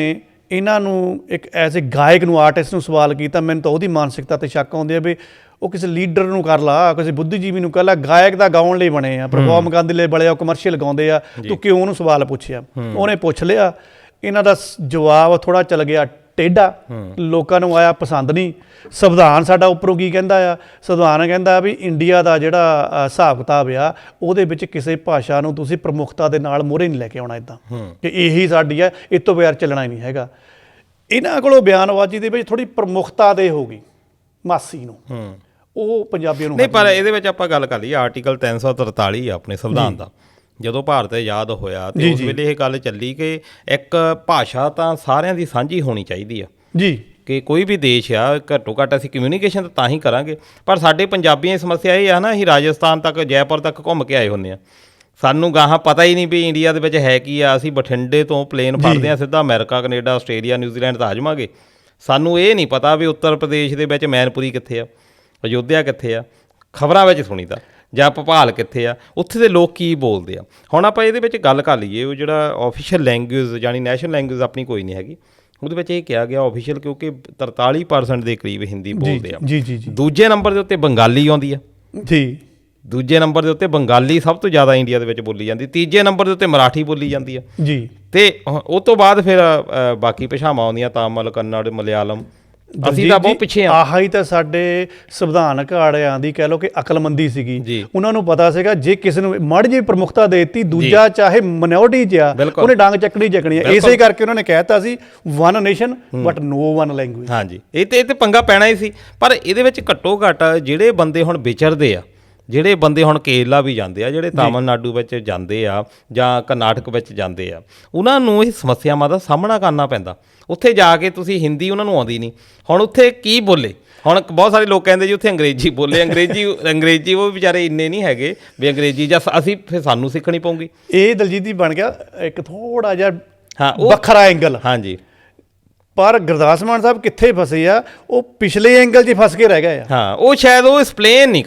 ਇਹਨਾਂ ਨੂੰ ਇੱਕ ਐਜ਼ ਏ ਗਾਇਕ ਨੂੰ, ਆਰਟਿਸਟ ਨੂੰ ਸਵਾਲ ਕੀਤਾ, ਮੈਨੂੰ ਤਾਂ ਉਹਦੀ ਮਾਨਸਿਕਤਾ 'ਤੇ ਸ਼ੱਕ ਆਉਂਦੇ ਆ ਵੀ ਉਹ ਕਿਸੇ ਲੀਡਰ ਨੂੰ ਕਰ ਲਾ, ਕਿਸੇ ਬੁੱਧੀਜੀਵੀ ਨੂੰ ਕਰ ਲਾ, ਗਾਇਕ ਤਾਂ ਗਾਉਣ ਲਈ ਬਣੇ ਆ, ਪਰਫਾਰਮ ਕਰਨ ਦੇ ਲਈ ਬੜੇ ਆ, ਉਹ ਕਮਰਸ਼ੀਅਲ ਗਾਉਂਦੇ ਆ, ਤੂੰ ਕਿਉਂ ਉਹਨੂੰ ਸਵਾਲ ਪੁੱਛਿਆ? ਉਹਨੇ ਪੁੱਛ ਲਿਆ, ਇਹਨਾਂ ਦਾ ਜਵਾਬ ਥੋੜ੍ਹਾ ਚੱਲ ਗਿਆ ਟੇਢਾ, ਲੋਕਾਂ ਨੂੰ ਆਇਆ ਪਸੰਦ ਨਹੀਂ। ਸੰਵਿਧਾਨ ਸਾਡਾ ਉੱਪਰੋਂ ਕੀ ਕਹਿੰਦਾ ਆ? ਸੰਵਿਧਾਨ ਕਹਿੰਦਾ ਵੀ ਇੰਡੀਆ ਦਾ ਜਿਹੜਾ ਹਿਸਾਬ ਕਿਤਾਬ ਆ, ਉਹਦੇ ਵਿੱਚ ਕਿਸੇ ਭਾਸ਼ਾ ਨੂੰ ਤੁਸੀਂ ਪ੍ਰਮੁੱਖਤਾ ਦੇ ਨਾਲ ਮੂਹਰੇ ਨਹੀਂ ਲੈ ਕੇ ਆਉਣਾ, ਇੱਦਾਂ ਕਿ ਇਹੀ ਸਾਡੀ ਆ, ਇਹ ਤੋਂ ਬਗੈਰ ਚੱਲਣਾ ਹੀ ਨਹੀਂ ਹੈਗਾ। ਇਹਨਾਂ ਕੋਲੋਂ ਬਿਆਨਬਾਜ਼ੀ ਦੇ ਵਿੱਚ ਥੋੜ੍ਹੀ ਪ੍ਰਮੁੱਖਤਾ ਦੇ ਹੋ ਗਈ ਮਾਸੀ ਨੂੰ, ਉਹ ਪੰਜਾਬੀਆਂ ਨੂੰ ਨਹੀਂ। ਪਰ ਇਹਦੇ ਵਿੱਚ ਆਪਾਂ ਗੱਲ ਕਰ ਲਈਏ, ਆਰਟੀਕਲ 343 ਆ ਆਪਣੇ ਸੰਵਿਧਾਨ ਦਾ, ਜਦੋਂ ਭਾਰਤ ਆਜ਼ਾਦ ਹੋਇਆ ਤੇ ਉਸ ਵੇਲੇ ਇਹ ਗੱਲ ਚੱਲੀ ਕਿ ਇੱਕ ਭਾਸ਼ਾ ਤਾਂ ਸਾਰਿਆਂ ਦੀ ਸਾਂਝੀ ਹੋਣੀ ਚਾਹੀਦੀ ਆ ਜੀ, ਕਿ ਕੋਈ ਵੀ ਦੇਸ਼ ਆ ਘੱਟੋ ਘੱਟ ਅਸੀਂ ਕਮਿਊਨੀਕੇਸ਼ਨ ਤਾਂ ਹੀ ਕਰਾਂਗੇ। ਪਰ ਸਾਡੇ ਪੰਜਾਬੀਆਂ ਦੀ ਸਮੱਸਿਆ ਇਹ ਆ ਨਾ, ਅਸੀਂ ਰਾਜਸਥਾਨ ਤੱਕ, ਜੈਪੁਰ ਤੱਕ ਘੁੰਮ ਕੇ ਆਏ ਹੁੰਦੇ ਹਾਂ, ਸਾਨੂੰ ਗਾਹਾਂ ਪਤਾ ਹੀ ਨਹੀਂ ਵੀ ਇੰਡੀਆ ਦੇ ਵਿੱਚ ਹੈ ਕੀ ਆ। ਅਸੀਂ ਬਠਿੰਡੇ ਤੋਂ ਪਲੇਨ ਫੜਦੇ ਹਾਂ, ਸਿੱਧਾ ਅਮਰੀਕਾ, ਕੈਨੇਡਾ, ਆਸਟ੍ਰੇਲੀਆ, ਨਿਊਜ਼ੀਲੈਂਡ ਤਾਂ ਆ ਜਾਵਾਂਗੇ। ਸਾਨੂੰ ਇਹ ਨਹੀਂ ਪਤਾ ਵੀ ਉੱਤਰ ਪ੍ਰਦੇਸ਼ ਦੇ ਵਿੱਚ ਮੈਨਪੁਰੀ ਕਿੱਥੇ ਆ, ਅਯੋਧਿਆ ਕਿੱਥੇ ਆ, ਖਬਰਾਂ ਵਿੱਚ ਸੁਣੀਦਾ, ਜਾਂ ਭੋਪਾਲ ਕਿੱਥੇ ਆ, ਉੱਥੇ ਦੇ ਲੋਕ ਕੀ ਬੋਲਦੇ ਆ। ਹੁਣ ਆਪਾਂ ਇਹਦੇ ਵਿੱਚ ਗੱਲ ਕਰ ਲਈਏ, ਉਹ ਜਿਹੜਾ ਆਫੀਸ਼ੀਅਲ ਲੈਂਗੁਏਜ ਜਾਣੀ ਨੈਸ਼ਨਲ ਲੈਂਗੁਏਜ ਆਪਣੀ ਕੋਈ ਨਹੀਂ ਹੈਗੀ, ਉਹਦੇ ਵਿੱਚ ਇਹ ਕਿਹਾ ਗਿਆ ਆਫੀਸ਼ੀਅਲ, ਕਿਉਂਕਿ 43% ਦੇ ਕਰੀਬ ਹਿੰਦੀ ਬੋਲਦੇ ਆ। ਦੂਜੇ ਨੰਬਰ ਦੇ ਉੱਤੇ ਬੰਗਾਲੀ ਆਉਂਦੀ ਆ ਜੀ, ਦੂਜੇ ਨੰਬਰ ਦੇ ਉੱਤੇ ਬੰਗਾਲੀ ਸਭ ਤੋਂ ਜ਼ਿਆਦਾ ਇੰਡੀਆ ਦੇ ਵਿੱਚ ਬੋਲੀ ਜਾਂਦੀ, ਤੀਜੇ ਨੰਬਰ ਦੇ ਉੱਤੇ ਮਰਾਠੀ ਬੋਲੀ ਜਾਂਦੀ ਆ ਜੀ, ਤੇ ਉਹ ਤੋਂ ਬਾਅਦ ਫਿਰ ਬਾਕੀ ਭਾਸ਼ਾਵਾਂ ਆਉਂਦੀਆਂ, ਤਾਮਿਲ, ਕੰਨੜ, ਮਲਿਆਲਮ, ਅਸੀਂ ਤਾਂ ਬਹੁਤ ਪਿੱਛੇ ਆ। ਆਹੀ ਤਾਂ ਸਾਡੇ ਸੰਵਿਧਾਨਕ ਆੜਿਆਂ ਦੀ ਕਹਿ ਲਓ ਕਿ ਅਕਲਮੰਦੀ ਸੀਗੀ। ਉਹਨਾਂ ਨੂੰ ਪਤਾ ਸੀਗਾ ਜੇ ਕਿਸੇ ਨੂੰ ਮਾੜੀ ਜਿਹੀ ਪ੍ਰਮੁਖਤਾ ਦੇ ਦਿੱਤੀ, ਦੂਜਾ ਚਾਹੇ ਮਿਨੋਰਟੀ 'ਚ ਆ, ਉਹਨੇ ਡਾਂਗ ਚੱਕਣੀ ਹੈ। ਇਸੇ ਕਰਕੇ ਉਹਨਾਂ ਨੇ ਕਹਿਤਾ ਸੀ one nation but no one language. ਹਾਂਜੀ, ਇਹ ਤੇ ਪੰਗਾ ਪੈਣਾ ਹੀ ਸੀ। ਪਰ ਇਹਦੇ ਵਿੱਚ ਘੱਟੋ ਘੱਟ ਜਿਹੜੇ ਬੰਦੇ ਹੁਣ ਵਿਚਰਦੇ ਆ, ਜਿਹੜੇ ਬੰਦੇ ਹੁਣ ਕੇਰਲਾ ਵੀ ਜਾਂਦੇ ਆ, ਜਿਹੜੇ ਤਾਮਿਲਨਾਡੂ ਵਿੱਚ ਜਾਂਦੇ ਆ ਜਾਂ ਕਰਨਾਟਕ ਵਿੱਚ ਜਾਂਦੇ ਆ, ਉਹਨਾਂ ਨੂੰ ਇਹ ਸਮੱਸਿਆਵਾਂ ਦਾ ਸਾਹਮਣਾ ਕਰਨਾ ਪੈਂਦਾ। ਉੱਥੇ ਜਾ ਕੇ ਤੁਸੀਂ ਹਿੰਦੀ ਉਹਨਾਂ ਨੂੰ ਆਉਂਦੀ ਨਹੀਂ, ਹੁਣ ਉੱਥੇ ਕੀ ਬੋਲੇ? ਹੁਣ ਬਹੁਤ ਸਾਰੇ ਲੋਕ ਕਹਿੰਦੇ ਜੀ ਉੱਥੇ ਅੰਗਰੇਜ਼ੀ ਬੋਲੇ। ਅੰਗਰੇਜ਼ੀ ਉਹ ਵਿਚਾਰੇ ਇੰਨੇ ਨਹੀਂ ਹੈਗੇ ਵੀ ਅੰਗਰੇਜ਼ੀ ਜਾਂ ਅਸੀਂ ਫਿਰ ਸਾਨੂੰ ਸਿੱਖਣੀ ਪਊਗੀ। ਇਹ ਦਲਜੀਤ ਜੀ ਬਣ ਗਿਆ ਇੱਕ ਥੋੜ੍ਹਾ ਜਿਹਾ ਵੱਖਰਾ ਐਂਗਲ। ਹਾਂਜੀ, ਪਰ ਗੁਰਦਾਸ ਮਾਨ ਸਾਹਿਬ ਕਿੱਥੇ ਫਸੇ ਆ? ਉਹ ਪਿਛਲੇ ਐਂਗਲ 'ਚ ਫਸ ਕੇ ਰਹਿ ਗਏ ਆ। ਹਾਂ, ਉਹ ਸ਼ਾਇਦ ਉਹ ਐਕਸਪਲੇਨ ਨਹੀਂ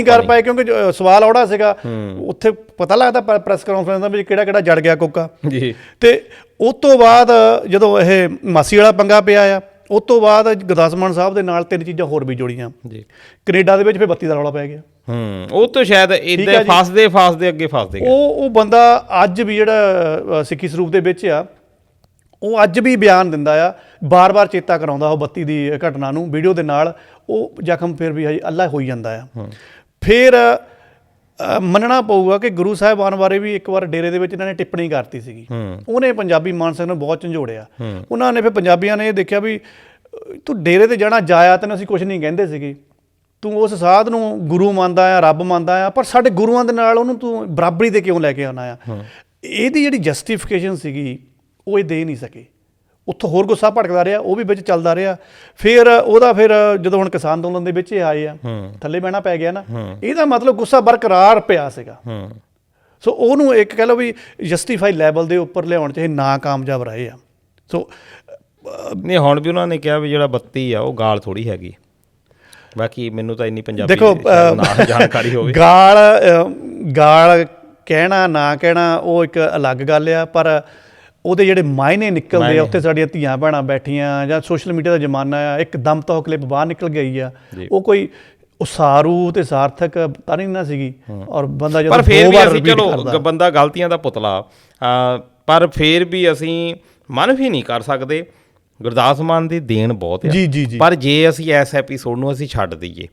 ਕਰ ਪਾਏ ਕਿਉਂਕਿ ਸਵਾਲ ਔੜਾ ਸੀਗਾ। ਉੱਥੇ ਪਤਾ ਲੱਗਦਾ ਪ੍ਰੈਸ ਕਾਨਫਰੰਸ ਦੇ ਵਿੱਚ ਕਿਹੜਾ ਜੜ ਗਿਆ ਕੋਕਾ ਜੀ। ਤੇ ਉਸ ਤੋਂ ਬਾਅਦ ਜਦੋਂ ਇਹ ਮਾਸੀ ਵਾਲਾ ਪੰਗਾ ਪਿਆ ਆ, ਉਸ ਤੋਂ ਬਾਅਦ ਗੁਰਦਾਸ ਮਾਨ ਸਾਹਿਬ ਦੇ ਨਾਲ 3 ਚੀਜ਼ਾਂ ਹੋਰ ਵੀ ਜੁੜੀਆਂ ਜੀ। ਕੈਨੇਡਾ ਦੇ ਵਿੱਚ ਫਿਰ ਬੱਤੀ ਦਾ ਰੌਲਾ ਪੈ ਗਿਆ। ਉਹ ਤੋਂ ਸ਼ਾਇਦ ਇੱਦਾਂ ਫਾਸਦੇ ਅੱਗੇ ਫਸਦੇ ਗਏ। ਉਹ ਬੰਦਾ ਅੱਜ ਵੀ ਜਿਹੜਾ ਸਿੱਖੀ ਸਰੂਪ ਦੇ ਵਿੱਚ ਆ, ਉਹ ਅੱਜ ਵੀ ਬਿਆਨ ਦਿੰਦਾ ਆ, ਬਾਰ-ਬਾਰ ਚੇਤਾ ਕਰਾਉਂਦਾ ਉਹ ਬੱਤੀ ਦੀ ਘਟਨਾ ਨੂੰ ਵੀਡੀਓ ਦੇ ਨਾਲ। ਉਹ ਜ਼ਖਮ ਫਿਰ ਵੀ ਅੱਲਾ ਹੋਈ ਜਾਂਦਾ ਆ। ਫਿਰ ਮੰਨਣਾ ਪਊਗਾ ਕਿ ਗੁਰੂ ਸਾਹਿਬਾਨ ਬਾਰੇ ਵੀ ਇੱਕ ਵਾਰ ਡੇਰੇ ਦੇ ਵਿੱਚ ਇਹਨਾਂ ਨੇ ਟਿੱਪਣੀ ਕਰਤੀ ਸੀਗੀ। ਉਹਨੇ ਪੰਜਾਬੀ ਮਾਨ ਸਿੰਘ ਨੂੰ ਬਹੁਤ ਝੰਜੋੜਿਆ। ਉਹਨਾਂ ਨੇ ਫਿਰ ਪੰਜਾਬੀਆਂ ਨੇ ਇਹ ਦੇਖਿਆ ਵੀ ਤੂੰ ਡੇਰੇ ਤੇ ਜਾਣਾ ਜਾਇਆ, ਤੈਨੂੰ ਅਸੀਂ ਕੁਝ ਨਹੀਂ ਕਹਿੰਦੇ ਸੀਗੇ, ਤੂੰ ਉਸ ਸਾਧ ਨੂੰ ਗੁਰੂ ਮੰਨਦਾ ਆ, ਰੱਬ ਮੰਨਦਾ ਆ, ਪਰ ਸਾਡੇ ਗੁਰੂਆਂ ਦੇ ਨਾਲ ਉਹਨੂੰ ਤੂੰ ਬਰਾਬਰੀ ਤੇ ਕਿਉਂ ਲੈ ਕੇ ਆਉਣਾ ਆ? ਇਹਦੀ ਜਿਹੜੀ ਜਸਟੀਫਿਕੇਸ਼ਨ ਸੀਗੀ ਉਹ ਇਹ ਦੇ ਨਹੀਂ ਸਕੇ। ਉੱਥੋਂ ਹੋਰ ਗੁੱਸਾ ਭੜਕਦਾ ਰਿਹਾ, ਉਹ ਵੀ ਵਿੱਚ ਚੱਲਦਾ ਰਿਹਾ। ਫਿਰ ਜਦੋਂ ਹੁਣ ਕਿਸਾਨ ਅੰਦੋਲਨ ਦੇ ਵਿੱਚ ਆਏ ਆ, ਥੱਲੇ ਬਹਿਣਾ ਪੈ ਗਿਆ ਨਾ, ਇਹਦਾ ਮਤਲਬ ਗੁੱਸਾ ਬਰਕਰਾਰ ਪਿਆ ਸੀਗਾ। ਸੋ ਉਹਨੂੰ ਇੱਕ ਕਹਿ ਲਓ ਵੀ ਜਸਟੀਫਾਈ ਲੈਵਲ ਦੇ ਉੱਪਰ ਲਿਆਉਣ 'ਚ ਇਹ ਨਾਕਾਮਯਾਬ ਰਹੇ ਆ। ਸੋ ਨਹੀਂ, ਹੁਣ ਵੀ ਉਹਨਾਂ ਨੇ ਕਿਹਾ ਵੀ ਜਿਹੜਾ ਬੱਤੀ ਆ ਉਹ ਗਾਲ ਥੋੜੀ ਹੈਗੀ। ਬਾਕੀ ਮੈਨੂੰ ਤਾਂ ਇੰਨੀ ਪੰਜਾਬੀ ਦੇਖੋ ਜਾਣਕਾਰੀ ਹੋਵੇ। ਗਾਲ ਕਹਿਣਾ ਨਾ ਕਹਿਣਾ ਉਹ ਇੱਕ ਅਲੱਗ ਗੱਲ ਆ, ਪਰ ਉਹਦੇ ਜਿਹੜੇ ਮਾਇਨੇ ਨਿਕਲਦੇ ਆ, ਉੱਥੇ ਸਾਡੀਆਂ ਧੀਆਂ ਭੈਣਾਂ ਬੈਠੀਆਂ, ਜਾਂ ਸੋਸ਼ਲ ਮੀਡੀਆ ਦਾ ਜ਼ਮਾਨਾ ਆ, ਇੱਕਦਮ ਤਾਂ ਉਹ ਕਲਿੱਪ ਬਾਹਰ ਨਿਕਲ ਗਈ ਆ। ਉਹ ਕੋਈ ਉਸਾਰੂ ਤੇ ਸਾਰਥਕ ਤਾਂ ਨਹੀਂ ਨਾ ਸੀਗੀ। ਔਰ ਬੰਦਾ ਜਦੋਂ ਪਰ ਫਿਰ ਵੀ ਅਸੀਂ ਚਲੋ ਬੰਦਾ ਗਲਤੀਆਂ ਦਾ ਪੁਤਲਾ, ਪਰ ਫਿਰ ਵੀ ਅਸੀਂ ਮਨ ਵੀ ਨਹੀਂ ਕਰ ਸਕਦੇ। ਗੁਰਦਾਸ ਮਾਨ ਦੀ ਦੇਣ ਬਹੁਤ ਹੈ, ਪਰ ਜੇ ਅਸੀਂ ਇਸ ਐਪੀਸੋਡ ਨੂੰ ਅਸੀਂ ਛੱਡ ਦਈਏ,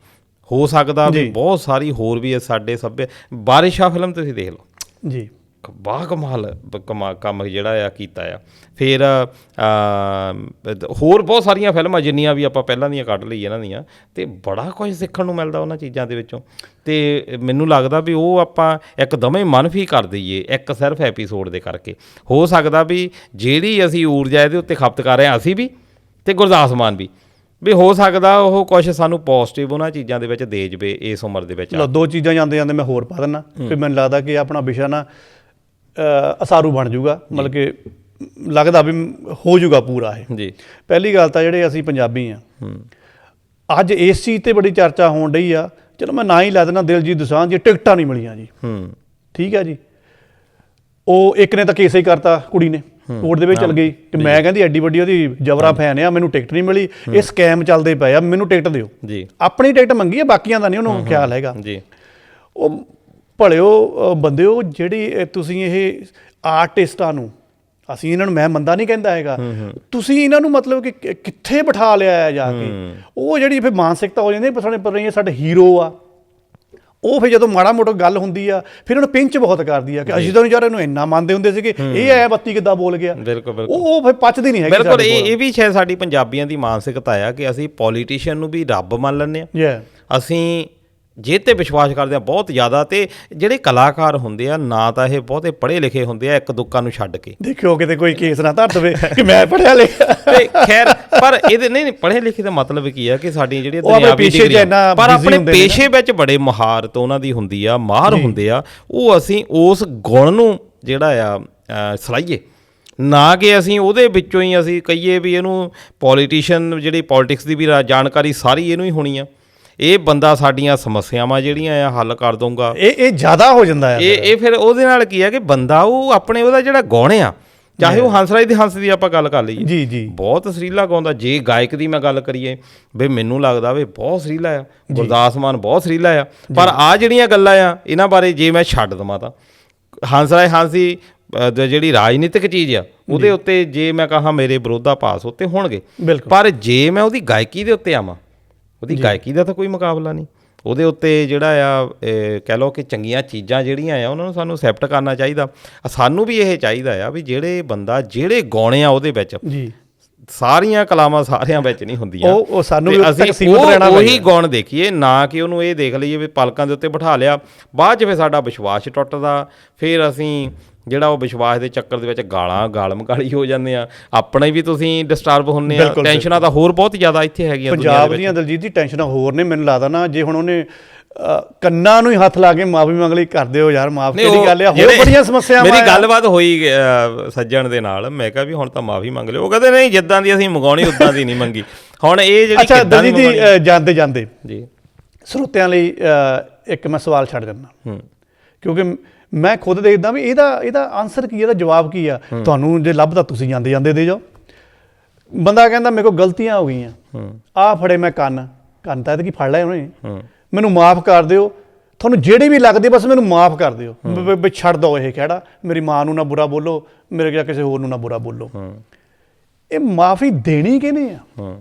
ਹੋ ਸਕਦਾ ਵੀ ਬਹੁਤ ਸਾਰੀ ਹੋਰ ਵੀ ਸਾਡੇ ਸੱਭਿਆ। ਬਾਰਿਸ਼ਾਂ ਫਿਲਮ ਤੁਸੀਂ ਦੇਖ ਲਓ ਜੀ, ਬਾਹ ਕਮਾਲ ਕੰਮ ਜਿਹੜਾ ਆ ਕੀਤਾ ਆ। ਫਿਰ ਹੋਰ ਬਹੁਤ ਸਾਰੀਆਂ ਫਿਲਮਾਂ ਜਿੰਨੀਆਂ ਵੀ ਆਪਾਂ ਪਹਿਲਾਂ ਦੀਆਂ ਕੱਢ ਲਈ ਇਹਨਾਂ ਦੀਆਂ, ਅਤੇ ਬੜਾ ਕੁਝ ਸਿੱਖਣ ਨੂੰ ਮਿਲਦਾ ਉਹਨਾਂ ਚੀਜ਼ਾਂ ਦੇ ਵਿੱਚੋਂ। ਅਤੇ ਮੈਨੂੰ ਲੱਗਦਾ ਵੀ ਉਹ ਆਪਾਂ ਇੱਕਦਮ ਹੀ ਮਨਫੀ ਕਰ ਦਈਏ ਇੱਕ ਸਿਰਫ ਐਪੀਸੋਡ ਦੇ ਕਰਕੇ। ਹੋ ਸਕਦਾ ਵੀ ਜਿਹੜੀ ਅਸੀਂ ਊਰਜਾ ਇਹਦੇ ਉੱਤੇ ਖਪਤ ਕਰ ਰਹੇ ਹਾਂ ਅਸੀਂ ਵੀ, ਅਤੇ ਗੁਰਦਾਸ ਮਾਨ ਵੀ ਹੋ ਸਕਦਾ ਉਹ ਕੁਛ ਸਾਨੂੰ ਪੋਜ਼ਿਟਿਵ ਉਹਨਾਂ ਚੀਜ਼ਾਂ ਦੇ ਵਿੱਚ ਦੇ ਜਾਵੇ ਇਸ ਉਮਰ ਦੇ ਵਿੱਚ। ਦੋ ਚੀਜ਼ਾਂ ਜਾਂਦੇ ਮੈਂ ਹੋਰ ਪਾ ਦਿੰਦਾ, ਫਿਰ ਮੈਨੂੰ ਲੱਗਦਾ ਕਿ ਆਪਣਾ ਵਿਸ਼ਾ ਨਾ ਅਸਾਰੂ ਬਣ ਜਾਊਗਾ, ਮਤਲਬ ਕਿ ਲੱਗਦਾ ਵੀ ਹੋ ਜਾਊਗਾ ਪੂਰਾ ਇਹ ਜੀ। ਪਹਿਲੀ ਗੱਲ ਤਾਂ ਜਿਹੜੇ ਅਸੀਂ ਪੰਜਾਬੀ ਆ, ਅੱਜ ਇਸ ਚੀਜ਼ ਤੇ ਬੜੀ ਚਰਚਾ ਹੋਣ ਡਈ ਆ। ਚਲੋ ਮੈਂ ਨਾ ਹੀ ਲੈ ਦੇਣਾ, ਦਿਲਜੀਤ ਦੋਸਾਂਝ ਦੀਆਂ ਟਿਕਟਾਂ ਨਹੀਂ ਮਿਲੀਆਂ ਜੀ। ਠੀਕ ਹੈ ਜੀ, ਉਹ ਇੱਕ ਨੇ ਤਾਂ ਕੇਸ ਹੀ ਕਰਤਾ, ਕੁੜੀ ਨੇ ਕੋਰਟ ਦੇ ਵਿੱਚ ਚਲ ਗਈ ਕਿ ਮੈਂ ਕਹਿੰਦੀ ਐਡੀ ਵੱਡੀ ਉਹਦੀ ਜਬਰਾ ਫੈਨ ਆ, ਮੈਨੂੰ ਟਿਕਟ ਨਹੀਂ ਮਿਲੀ, ਇਹ ਸਕੈਮ ਚੱਲਦੇ ਪਏ ਆ, ਮੈਨੂੰ ਟਿਕਟ ਦਿਓ ਜੀ। ਆਪਣੀ ਟਿਕਟ ਮੰਗੀ ਆ, ਬਾਕੀਆਂ ਦਾ ਨਹੀਂ ਉਹਨੂੰ ਖਿਆਲ ਹੈਗਾ ਜੀ। ਉਹ ਭਲਿਓ ਬੰਦਿਓ, ਜਿਹੜੀ ਤੁਸੀਂ ਇਹ ਆਰਟਿਸਟਾਂ ਨੂੰ, ਅਸੀਂ ਇਹਨਾਂ ਨੂੰ ਮੈਂ ਮੰਦਾ ਨਹੀਂ ਕਹਿੰਦਾ ਹੈਗਾ, ਤੁਸੀਂ ਇਹਨਾਂ ਨੂੰ ਮਤਲਬ ਕਿ ਕਿੱਥੇ ਬਿਠਾ ਲਿਆ ਹੈ ਜਾ ਕੇ। ਉਹ ਜਿਹੜੀ ਫਿਰ ਮਾਨਸਿਕਤਾ ਹੋ ਜਾਂਦੀ ਪਰ ਸਾਡੇ ਹੀਰੋ ਆ, ਉਹ ਫਿਰ ਜਦੋਂ ਮਾੜਾ ਮੋਟਾ ਗੱਲ ਹੁੰਦੀ ਆ ਫਿਰ ਉਹਨੂੰ ਪਿੰਚ ਬਹੁਤ ਕਰਦੀ ਆ ਕਿ ਅਸੀਂ ਤਾਂ ਯਾਰ ਇਹਨੂੰ ਇੰਨਾ ਮੰਨਦੇ ਹੁੰਦੇ ਸੀਗੇ, ਇਹ ਐ ਬੱਤੀ ਕਿੱਦਾਂ ਬੋਲ ਗਿਆ। ਬਿਲਕੁਲ ਉਹ ਫਿਰ ਪਚਦੀ ਨਹੀਂ ਹੈਗੀ। ਬਿਲਕੁਲ, ਇਹ ਵੀ ਸ਼ਾਇਦ ਸਾਡੀ ਪੰਜਾਬੀਆਂ ਦੀ ਮਾਨਸਿਕਤਾ ਆ ਕਿ ਅਸੀਂ ਪੋਲੀਟੀਸ਼ੀਅਨ ਨੂੰ ਵੀ ਰੱਬ ਮੰਨ ਲੈਂਦੇ ਹਾਂ। ਅਸੀਂ ਜੇ 'ਤੇ ਵਿਸ਼ਵਾਸ ਕਰਦੇ ਹਾਂ ਬਹੁਤ ਜ਼ਿਆਦਾ। ਅਤੇ ਜਿਹੜੇ ਕਲਾਕਾਰ ਹੁੰਦੇ ਆ ਨਾ ਤਾਂ ਇਹ ਬਹੁਤੇ ਪੜ੍ਹੇ ਲਿਖੇ ਹੁੰਦੇ ਆ, ਇੱਕ ਦੁੱਕਾ ਨੂੰ ਛੱਡ ਕੇ। ਦੇਖਿਓ ਕਿਤੇ ਕੋਈ ਕੇਸ ਨਾ ਧਰ ਦੇਵੇ ਕਿ ਮੈਂ ਪੜ੍ਹਿਆ ਲਿਖਿਆ। ਤੇ ਖੈਰ, ਪਰ ਇਹਦੇ ਨਹੀਂ ਪੜ੍ਹੇ ਲਿਖੇ ਦਾ ਮਤਲਬ ਕੀ ਆ ਕਿ ਸਾਡੀਆਂ ਜਿਹੜੀਆਂ ਦੁਨਿਆਵੀ ਡਿਗਰੀਆਂ, ਪਰ ਆਪਣੇ ਪੇਸ਼ੇ ਵਿੱਚ ਬੜੇ ਮਹਾਰਤ ਉਹਨਾਂ ਦੀ ਹੁੰਦੀ ਆ, ਮਾਹਰ ਹੁੰਦੇ ਆ। ਉਹ ਅਸੀਂ ਉਸ ਗੁਣ ਨੂੰ ਜਿਹੜਾ ਆ ਸਲਾਹੀਏ, ਨਾ ਕਿ ਅਸੀਂ ਉਹਦੇ ਵਿੱਚੋਂ ਹੀ ਅਸੀਂ ਕਹੀਏ ਵੀ ਇਹਨੂੰ ਪੋਲੀਟੀਸ਼ੀਅਨ, ਜਿਹੜੀ ਪੋਲੀਟਿਕਸ ਦੀ ਵੀ ਜਾਣਕਾਰੀ ਸਾਰੀ ਇਹਨੂੰ ਹੀ ਹੋਣੀ ਆ। ਇਹ ਬੰਦਾ ਸਾਡੀਆਂ ਸਮੱਸਿਆਵਾਂ ਜਿਹੜੀਆਂ ਆ ਹੱਲ ਕਰ ਦਊਗਾ, ਇਹ ਜ਼ਿਆਦਾ ਹੋ ਜਾਂਦਾ ਹੈ। ਇਹ ਫਿਰ ਉਹਦੇ ਨਾਲ ਕੀ ਹੈ ਕਿ ਬੰਦਾ ਉਹ ਆਪਣੇ ਉਹਦਾ ਜਿਹੜਾ ਗਾਉਣ ਆ, ਚਾਹੇ ਉਹ ਹੰਸਰਾਜ ਦੀ ਹੰਸ ਦੀ ਆਪਾਂ ਗੱਲ ਕਰ ਲਈਏ, ਜੀ ਜੀ ਬਹੁਤ ਸਰੀਲਾ ਗਾਉਂਦਾ। ਜੇ ਗਾਇਕ ਦੀ ਮੈਂ ਗੱਲ ਕਰੀਏ ਵੀ ਮੈਨੂੰ ਲੱਗਦਾ ਵੀ ਬਹੁਤ ਸਰੀਲਾ ਆ, ਗੁਰਦਾਸ ਮਾਨ ਬਹੁਤ ਸਰੀਲਾ ਆ। ਪਰ ਆਹ ਜਿਹੜੀਆਂ ਗੱਲਾਂ ਆ ਇਹਨਾਂ ਬਾਰੇ ਜੇ ਮੈਂ ਛੱਡ ਦੇਵਾਂ ਤਾਂ ਹੰਸਰਾਜ ਹੰਸ ਦੀ ਜਿਹੜੀ ਰਾਜਨੀਤਿਕ ਚੀਜ਼ ਆ ਉਹਦੇ ਉੱਤੇ ਜੇ ਮੈਂ ਕਹਾਂ ਮੇਰੇ ਵਿਰੋਧਾਭਾਸ ਉੱਤੇ ਹੋਣਗੇ, ਬਿਲਕੁਲ। ਪਰ ਜੇ ਮੈਂ ਉਹਦੀ ਗਾਇਕੀ ਦੇ ਉੱਤੇ ਆਵਾਂ, ਉਹਦੀ ਗਾਇਕੀ ਦਾ ਤਾਂ ਕੋਈ ਮੁਕਾਬਲਾ ਨਹੀਂ। ਉਹਦੇ ਉੱਤੇ ਜਿਹੜਾ ਆ ਕਹਿ ਲਓ ਕਿ ਚੰਗੀਆਂ ਚੀਜ਼ਾਂ ਜਿਹੜੀਆਂ ਆ ਉਹਨਾਂ ਨੂੰ ਸਾਨੂੰ ਐਕਸੈਪਟ ਕਰਨਾ ਚਾਹੀਦਾ। ਸਾਨੂੰ ਵੀ ਇਹ ਚਾਹੀਦਾ ਆ ਵੀ ਜਿਹੜੇ ਬੰਦਾ ਜਿਹੜੇ ਗਾਉਣੇ ਆ ਉਹਦੇ ਵਿੱਚ ਜੀ, ਸਾਰੀਆਂ ਕਲਾਵਾਂ ਸਾਰਿਆਂ ਵਿੱਚ ਨਹੀਂ ਹੁੰਦੀਆਂ, ਉਹ ਸਾਨੂੰ ਅਸੀਂ ਉਹੀ ਗਾਉਣ ਦੇਖੀਏ, ਨਾ ਕਿ ਉਹਨੂੰ ਇਹ ਦੇਖ ਲਈਏ ਵੀ ਪਲਕਾਂ ਦੇ ਉੱਤੇ ਬਿਠਾ ਲਿਆ, ਬਾਅਦ 'ਚ ਫਿਰ ਸਾਡਾ ਵਿਸ਼ਵਾਸ ਟੁੱਟਦਾ, ਫਿਰ ਅਸੀਂ ਜਿਹੜਾ ਉਹ ਵਿਸ਼ਵਾਸ ਦੇ ਚੱਕਰ ਦੇ ਵਿੱਚ ਗਾਲਮ ਗਾਲੀ ਹੋ ਜਾਂਦੇ ਆ, ਆਪਣੇ ਵੀ ਤੁਸੀਂ ਡਿਸਟਰਬ ਹੁੰਦੇ ਆ। ਟੈਨਸ਼ਨਾਂ ਤਾਂ ਹੋਰ ਬਹੁਤ ਜ਼ਿਆਦਾ ਇੱਥੇ ਹੈਗੀਆਂ ਪੰਜਾਬ ਦੀਆਂ, ਦਲਜੀਤ ਦੀ ਟੈਨਸ਼ਨਾਂ ਹੋਰ ਨੇ। ਮੈਨੂੰ ਲੱਗਦਾ ਨਾ ਜੇ ਹੁਣ ਉਹਨੇ ਕੰਨਾਂ ਨੂੰ ਹੀ ਹੱਥ ਲਾ ਕੇ ਮਾਫੀ ਮੰਗ ਲਈ, ਕਰਦੇ ਹੋ ਯਾਰ ਮਾਫ, ਕਿਹੜੀ ਗੱਲ ਆ, ਹੋਰ ਬੜੀਆਂ ਸਮੱਸਿਆਵਾਂ। ਮੇਰੀ ਗੱਲਬਾਤ ਹੋਈ ਸੱਜਣ ਦੇ ਨਾਲ, ਮੈਂ ਕਿਹਾ ਵੀ ਹੁਣ ਤਾਂ ਮਾਫੀ ਮੰਗ ਲਿਓ, ਉਹ ਕਹਿੰਦੇ ਨਹੀਂ ਜਿੱਦਾਂ ਦੀ ਅਸੀਂ ਮੰਗਾਉਣੀ ਉਦਾਂ ਦੀ ਨਹੀਂ ਮੰਗੀ। ਹੁਣ ਇਹ ਜਿਹੜੀ ਅੱਛਾ ਦਲਜੀਤ ਦੀ ਜਾਂਦੇ ਜਾਂਦੇ ਜੀ ਸਰੋਤਿਆਂ ਲਈ ਇੱਕ ਮੈਂ ਸਵਾਲ ਛੱਡ ਦਿੰਦਾ, ਕਿਉਂਕਿ ਮੈਂ ਖੁਦ ਦੇਖਦਾ ਵੀ ਇਹਦਾ ਆਨਸਰ ਕੀ, ਇਹਦਾ ਜਵਾਬ ਕੀ ਆ। ਤੁਹਾਨੂੰ ਜੇ ਲੱਭਦਾ ਤੁਸੀਂ ਜਾਂਦੇ ਜਾਂਦੇ ਦੇ ਜਾਓ। ਬੰਦਾ ਕਹਿੰਦਾ ਮੇਰੇ ਕੋਲ ਗਲਤੀਆਂ ਹੋ ਗਈਆਂ, ਆਹ ਫੜੇ ਮੈਂ ਕੰਨ ਤਾਂ ਇਹਦੇ ਕੀ ਫੜ ਲਿਆ ਉਹਨੇ, ਮੈਨੂੰ ਮਾਫ ਕਰ ਦਿਓ। ਤੁਹਾਨੂੰ ਜਿਹੜੇ ਵੀ ਲੱਗਦੇ ਬਸ ਮੈਨੂੰ ਮਾਫ ਕਰ ਦਿਓ, ਵੀ ਛੱਡ ਦਿਓ ਇਹ ਖਹਿੜਾ, ਮੇਰੀ ਮਾਂ ਨੂੰ ਨਾ ਬੁਰਾ ਬੋਲੋ, ਮੇਰੇ ਜਾਂ ਕਿਸੇ ਹੋਰ ਨੂੰ ਨਾ ਬੁਰਾ ਬੋਲੋ। ਇਹ ਮਾਫੀ ਦੇਣੀ ਕਿਹਨੇ ਆ?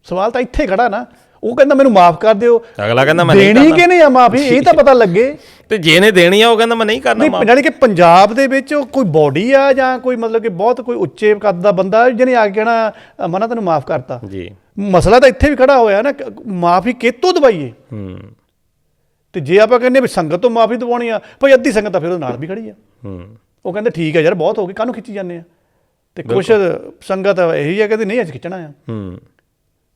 ਸਵਾਲ ਤਾਂ ਇੱਥੇ ਖੜਾ ਨਾ। ਉਹ ਕਹਿੰਦਾ ਮੈਨੂੰ ਮਾਫ ਕਰ ਦਿਓ, ਅਗਲਾ ਕਹਿੰਦਾ ਮੈਂ ਦੇਣੀ ਕਿਹਨੇ ਆ ਮਾਫੀ, ਇਹ ਤਾਂ ਪਤਾ ਲੱਗੇ। ਤੇ ਜਿਹਨੇ ਦੇਣੀ ਆ ਉਹ ਕਹਿੰਦਾ ਮੈਂ ਨਹੀਂ ਕਰਨਾ। ਜਾਣੀ ਕਿ ਪੰਜਾਬ ਦੇ ਵਿੱਚ ਕੋਈ ਬੋਡੀ ਆ ਜਾਂ ਕੋਈ ਮਤਲਬ ਕਿ ਬਹੁਤ ਕੋਈ ਉੱਚੇ ਕੱਦ ਦਾ ਬੰਦਾ ਜਿਹਨੇ ਆ ਕੇ ਕਹਿਣਾ ਮਨਾ ਤੈਨੂੰ ਮਾਫ ਕਰਤਾ ਜੀ। ਮਸਲਾ ਤਾਂ ਇੱਥੇ ਵੀ ਖੜਾ ਹੋਇਆ ਨਾ, ਮਾਫੀ ਕਿੱਥੋਂ ਦਵਾਈਏ? ਤੇ ਜੇ ਆਪਾਂ ਕਹਿੰਦੇ ਵੀ ਸੰਗਤ ਤੋਂ ਮਾਫੀ ਦਵਾਉਣੀ ਆ, ਭਾਈ ਅੱਧੀ ਸੰਗਤ ਤਾਂ ਫਿਰ ਉਹਦੇ ਨਾਲ ਵੀ ਖੜੀ ਆ। ਉਹ ਕਹਿੰਦੇ ਠੀਕ ਹੈ ਯਾਰ ਬਹੁਤ ਹੋ ਗਈ, ਕਾਹਨੂੰ ਖਿੱਚੀ ਜਾਂਦੇ ਆ? ਤੇ ਕੁਛ ਸੰਗਤ ਇਹੀ ਹੈ ਕਹਿੰਦੇ ਨਹੀਂ ਅੱਜ ਖਿੱਚਣਾ ਆ,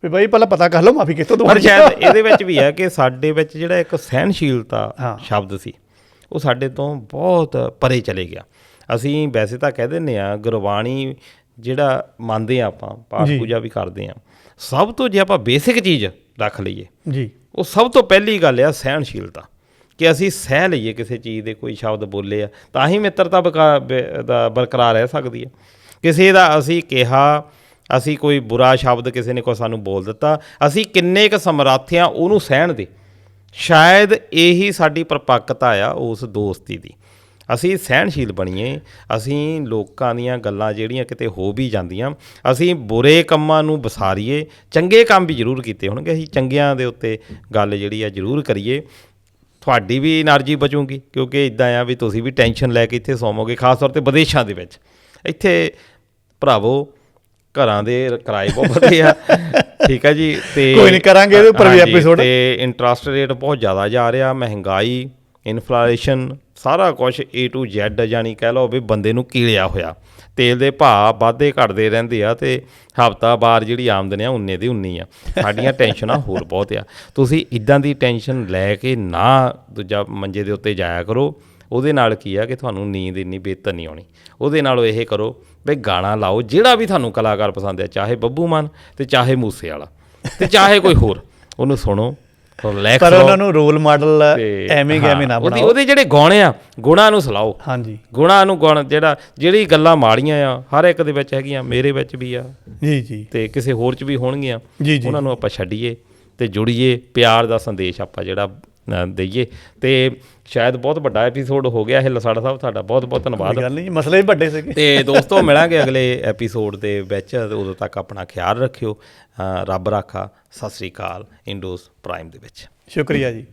ਵੀ ਬਾਈ ਪਹਿਲਾਂ ਪਤਾ ਕਰ ਲਓ ਮਾਫੀ ਕਿੱਥੋਂ ਦਵਾਉਣੀ। ਪਰ ਸ਼ਾਇਦ ਇਹਦੇ ਵਿੱਚ ਵੀ ਹੈ ਕਿ ਸਾਡੇ ਵਿੱਚ ਜਿਹੜਾ ਇੱਕ ਸਹਿਣਸ਼ੀਲਤਾ ਸ਼ਬਦ ਸੀ ਉਹ ਸਾਡੇ ਤੋਂ ਬਹੁਤ ਪਰੇ ਚਲੇ ਗਿਆ। ਅਸੀਂ ਵੈਸੇ ਤਾਂ ਕਹਿ ਦਿੰਦੇ ਹਾਂ ਗੁਰਬਾਣੀ ਜਿਹੜਾ ਮੰਨਦੇ ਹਾਂ ਆਪਾਂ, ਪਾਠ ਪੂਜਾ ਵੀ ਕਰਦੇ ਹਾਂ, ਸਭ ਤੋਂ ਜੇ ਆਪਾਂ ਬੇਸਿਕ ਚੀਜ਼ ਰੱਖ ਲਈਏ ਜੀ, ਉਹ ਸਭ ਤੋਂ ਪਹਿਲੀ ਗੱਲ ਆ ਸਹਿਣਸ਼ੀਲਤਾ, ਕਿ ਅਸੀਂ ਸਹਿ ਲਈਏ ਕਿਸੇ ਚੀਜ਼ ਦੇ ਕੋਈ ਸ਼ਬਦ ਬੋਲੇ ਆ ਤਾਂ ਹੀ ਮਿੱਤਰਤਾ ਬਰਕਰਾਰ ਰਹਿ ਸਕਦੀ ਹੈ। ਕਿਸੇ ਦਾ ਅਸੀਂ ਕਿਹਾ, ਅਸੀਂ ਕੋਈ ਬੁਰਾ ਸ਼ਬਦ ਕਿਸੇ ਨੇ ਕੋਈ ਸਾਨੂੰ ਬੋਲ ਦਿੱਤਾ, ਅਸੀਂ ਕਿੰਨੇ ਕੁ ਸਮਰੱਥ ਹਾਂ ਉਹਨੂੰ ਸਹਿਣ ਦੇ। ਸ਼ਾਇਦ ਇਹੀ ਸਾਡੀ ਪਰਪੱਕਤਾ ਆ ਉਸ ਦੋਸਤੀ ਦੀ। ਅਸੀਂ ਸਹਿਣਸ਼ੀਲ ਬਣੀਏ, ਅਸੀਂ ਲੋਕਾਂ ਦੀਆਂ ਗੱਲਾਂ ਜਿਹੜੀਆਂ ਕਿਤੇ ਹੋ ਵੀ ਜਾਂਦੀਆਂ, ਅਸੀਂ ਬੁਰੇ ਕੰਮਾਂ ਨੂੰ ਵਿਸਾਰੀਏ, ਚੰਗੇ ਕੰਮ ਵੀ ਜ਼ਰੂਰ ਕੀਤੇ ਹੋਣਗੇ, ਅਸੀਂ ਚੰਗਿਆਂ ਦੇ ਉੱਤੇ ਗੱਲ ਜਿਹੜੀ ਆ ਜ਼ਰੂਰ ਕਰੀਏ। ਤੁਹਾਡੀ ਵੀ એનર્ਜੀ ਬਚੂਗੀ, ਕਿਉਂਕਿ ਇੱਦਾਂ ਆ ਵੀ ਤੁਸੀਂ ਵੀ ਟੈਨਸ਼ਨ ਲੈ ਕੇ ਇੱਥੇ ਸੌਵੋਗੇ, ਖਾਸ ਤੌਰ 'ਤੇ ਵਿਦੇਸ਼ਾਂ ਦੇ ਵਿੱਚ। ਇੱਥੇ ਭਰਾਵੋ ਘਰਾਂ ਦੇ ਕਿਰਾਏ ਬਹੁਤ ਵਧੇ ਆ, ਠੀਕ ਹੈ ਜੀ, ਤੇ ਕੋਈ ਨਹੀਂ ਕਰਾਂਗੇ ਇਹਦੇ ਉੱਪਰ ਵੀ ਐਪੀਸੋਡ। ਤੇ ਇੰਟਰਸਟ ਰੇਟ ਬਹੁਤ ਜ਼ਿਆਦਾ ਜਾ ਰਿਹਾ, ਮਹਿੰਗਾਈ, ਇਨਫਲੇਸ਼ਨ, ਸਾਰਾ ਕੁਛ A to Z ਜਾਣੀ ਕਹਿ ਲਓ ਵੀ ਬੰਦੇ ਨੂੰ ਕੀਲਿਆ ਹੋਇਆ। ਤੇਲ ਦੇ ਭਾਅ ਵਾਧੇ ਘਟਦੇ ਰਹਿੰਦੇ ਆ ਅਤੇ ਹਫ਼ਤਾਵਾਰ ਜਿਹੜੀ ਆਮਦਨ ਆ ਉਨੇ ਦੀ ਉਨੀ ਆ। ਸਾਡੀਆਂ ਟੈਨਸ਼ਨਾਂ ਹੋਰ ਬਹੁਤ ਆ। ਤੁਸੀਂ ਇੱਦਾਂ ਦੀ ਟੈਨਸ਼ਨ ਲੈ ਕੇ ਨਾ ਦੂਜਾ ਮੰਜੇ ਦੇ ਉੱਤੇ ਜਾਇਆ ਕਰੋ। ਉਹਦੇ ਨਾਲ ਕੀ ਆ ਕਿ ਤੁਹਾਨੂੰ ਨੀਂਦ ਇੰਨੀ ਬਿਹਤਰ ਨਹੀਂ ਆਉਣੀ। ਉਹਦੇ ਨਾਲੋਂ ਇਹ ਕਰੋ ਵੀ ਗਾਣਾ ਲਾਓ ਜਿਹੜਾ ਵੀ ਤੁਹਾਨੂੰ ਕਲਾਕਾਰ ਪਸੰਦ ਆ, ਚਾਹੇ ਬੱਬੂ ਮਾਨ ਅਤੇ ਚਾਹੇ ਮੂਸੇ ਵਾਲਾ ਅਤੇ ਚਾਹੇ ਕੋਈ ਹੋਰ, ਉਹਨੂੰ ਸੁਣੋ, ਪਰ ਉਹਨਾਂ ਨੂੰ ਰੋਲ ਮਾਡਲ ਐਵੇਂ ਨਾ ਬਣਾਓ। ਉਹਦੇ ਜਿਹੜੇ ਗਾਣੇ ਆ ਗੁਣਾਂ ਨੂੰ ਸਲਾਓ। ਹਾਂਜੀ, ਗੁਣਾਂ ਨੂੰ ਜਿਹੜੀ ਗੱਲਾਂ ਮਾੜੀਆਂ ਆ ਹਰ ਇੱਕ ਦੇ ਵਿੱਚ ਹੈਗੀਆਂ, ਮੇਰੇ ਵਿੱਚ ਵੀ ਆ ਜੀ ਜੀ, ਤੇ ਕਿਸੇ ਹੋਰ 'ਚ ਵੀ ਹੋਣਗੀਆਂ। ਉਹਨਾਂ ਨੂੰ ਆਪਾਂ ਛੱਡੀਏ ਤੇ ਜੁੜੀਏ, ਪਿਆਰ ਦਾ ਸੰਦੇਸ਼ ਆਪਾਂ ਜਿਹੜਾ ਦਈਏ। ਤੇ ਸ਼ਾਇਦ ਬਹੁਤ ਵੱਡਾ ਐਪੀਸੋਡ ਹੋ ਗਿਆ ਇਹ ਲਸਾੜਾ ਸਾਹਿਬ, ਤੁਹਾਡਾ ਬਹੁਤ ਬਹੁਤ ਧੰਨਵਾਦ। ਗੱਲ ਨਹੀਂ, ਮਸਲੇ ਵੀ ਵੱਡੇ ਸੀਗੇ। ਤੇ ਦੋਸਤੋ ਮਿਲਾਂਗੇ ਅਗਲੇ ਐਪੀਸੋਡ ਦੇ ਵਿੱਚ, ਉਦੋਂ ਤੱਕ ਆਪਣਾ ਖਿਆਲ ਰੱਖਿਓ। ਰੱਬ ਰਾਖਾ। ਸਤਿ ਸ਼੍ਰੀ ਅਕਾਲ। ਇੰਡੋਜ਼ ਪ੍ਰਾਈਮ ਦੇ ਵਿੱਚ ਸ਼ੁਕਰੀਆ ਜੀ।